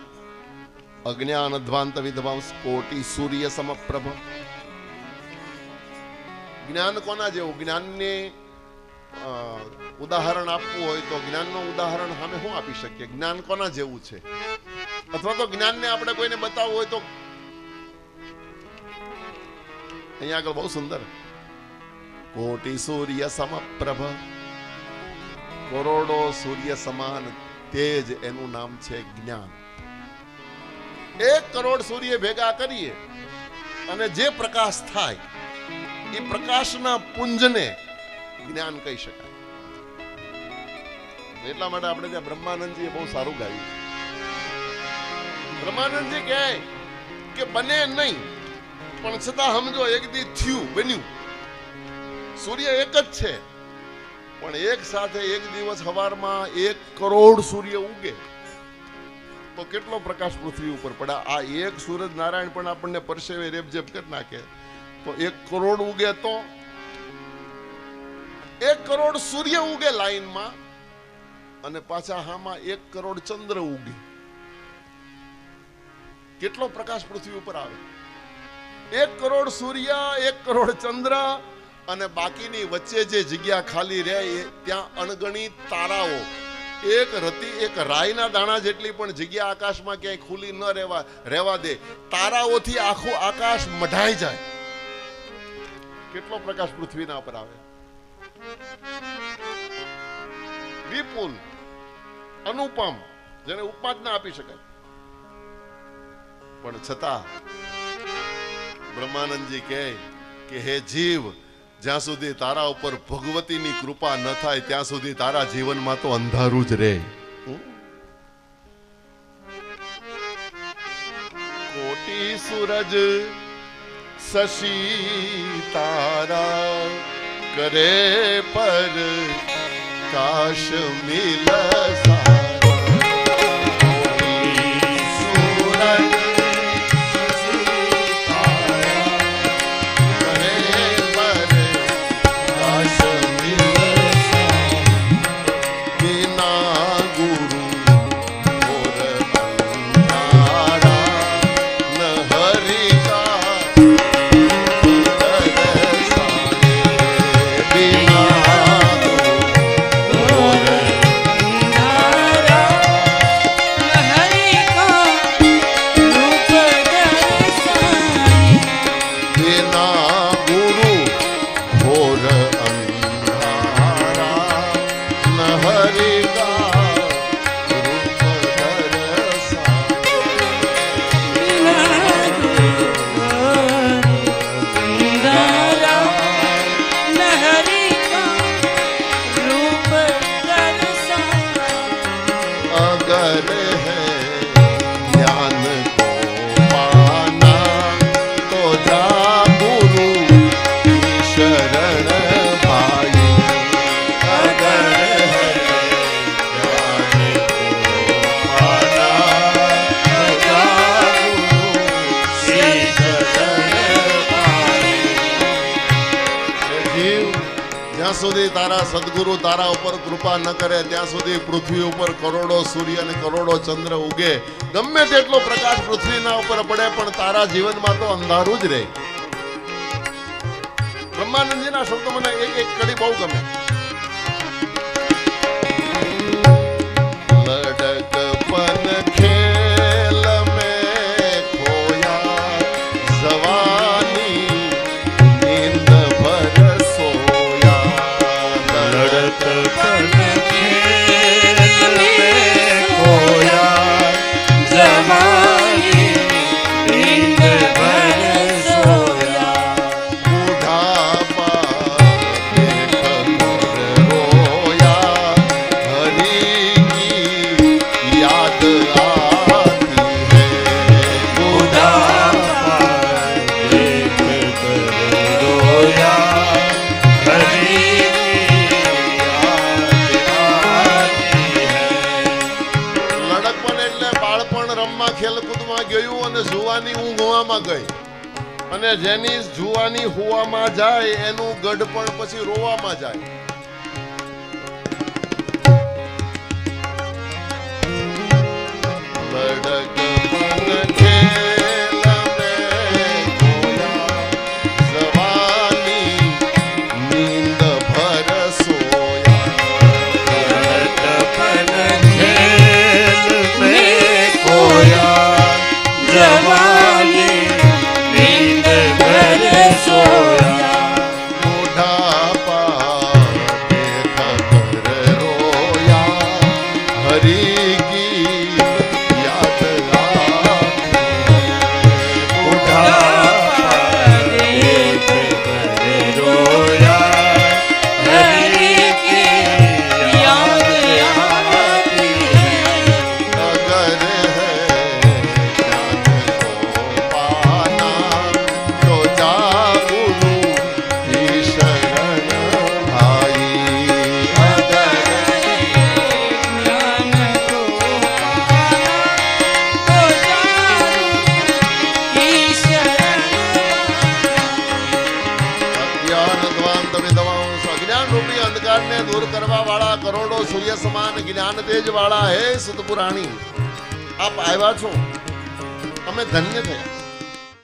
અજ્ઞાન ધ્વાંત વિદ્વાંસ કોટી સૂર્ય સમપ્રભ. જ્ઞાન કોના જેવું? જ્ઞાનને ઉદાહરણ આપવું હોય તો જ્ઞાનનું ઉદાહરણ સામે શું આપી શકીએ? જ્ઞાન કોના જેવું છે? અથવા તો જ્ઞાનને આપણે કોઈને બતાવવું હોય તો અહીંયા આગળ બહુ સુંદર, કોટી સૂર્ય સમપ્રભ, કરોડો સૂર્ય સમાન તેજ, એનું નામ છે જ્ઞાન. 1 કરોડ સૂર્ય ભેગા કરીએ અને જે પ્રકાશ થાય એ પ્રકાશના પુંજને જ્ઞાન કહી શકાય. એટલા માટે આપણે ત્યાં બ્રહ્માનંદજીએ બહુ સારું ગાયું. બ્રહ્માનંદજી કહે કે બને નહીં પણ છતાં સમજો એક દી થયું, બન્યું. સૂર્ય એક જ છે પણ એક સાથે એક દિવસ સવારમાં 1 કરોડ સૂર્ય ઉગે તો કેટલો પ્રકાશ પૃથ્વી ઉપર પડે. આ એક સૂરજ નારાયણ પણ આપણને પરસેવે રેબઝેબ કરી નાખે તો 1 કરોડ ઉગે તો 1 કરોડ સૂર્ય ઉગે લાઈનમાં અને પાછા હામાં 1 કરોડ ચંદ્ર ઉગે. કેટલો પ્રકાશ પૃથ્વી ઉપર આવે? 1 કરોડ સૂર્ય, 1 કરોડ ચંદ્ર અને બાકીની વચ્ચે જે જગ્યા ખાલી રહે ત્યાં અણગણિત તારાઓ. એક રાઈના દાણા જેટલી પણ જગ્યા આકાશમાં ક્યાંય ખુલ્લી ન રહેવા દે. તારાઓથી આખું આકાશ મઢાઈ જાય. કેટલો પ્રકાશ પૃથ્વીના પર આવે? વિપુલ, અનુપમ, જેને ઉપમા જ ના આપી શકાય. પણ છતાં બ્રહ્માનંદજી કહે કે હે જીવ, જ્યાં સુધી તારા ઉપર ભગવતીની કૃપા ન થાય ત્યાં સુધી તારા જીવનમાં તો અંધારું જ રહે. કોટી સૂરજ શશી તારા કરે પર કાશ મિલ સુધી તારા સદગુરુ તારા ઉપર કૃપા ન કરે ત્યાં સુધી પૃથ્વી ઉપર કરોડો સૂર્ય અને કરોડો ચંદ્ર ઉગે, ગમે તેટલો પ્રકાશ પૃથ્વીના ઉપર પડે પણ તારા જીવનમાં તો અંધારું જ રહે. બ્રહ્માનંદજીના શબ્દો મને એક કડી બહુ ગમે. લડકપન ખેલ મેં ખોયા જવાની નીંદ ભર અને જેની જુવાની હુવામાં જાય એનું ગઢ પણ પછી રોવામાં જાય. કરોડો સૂર્ય સમાન જ્ઞાન તેજ વાળા હે સુતપુરાણી, આપ આવ્યા છો, અમે ધન્ય થયા.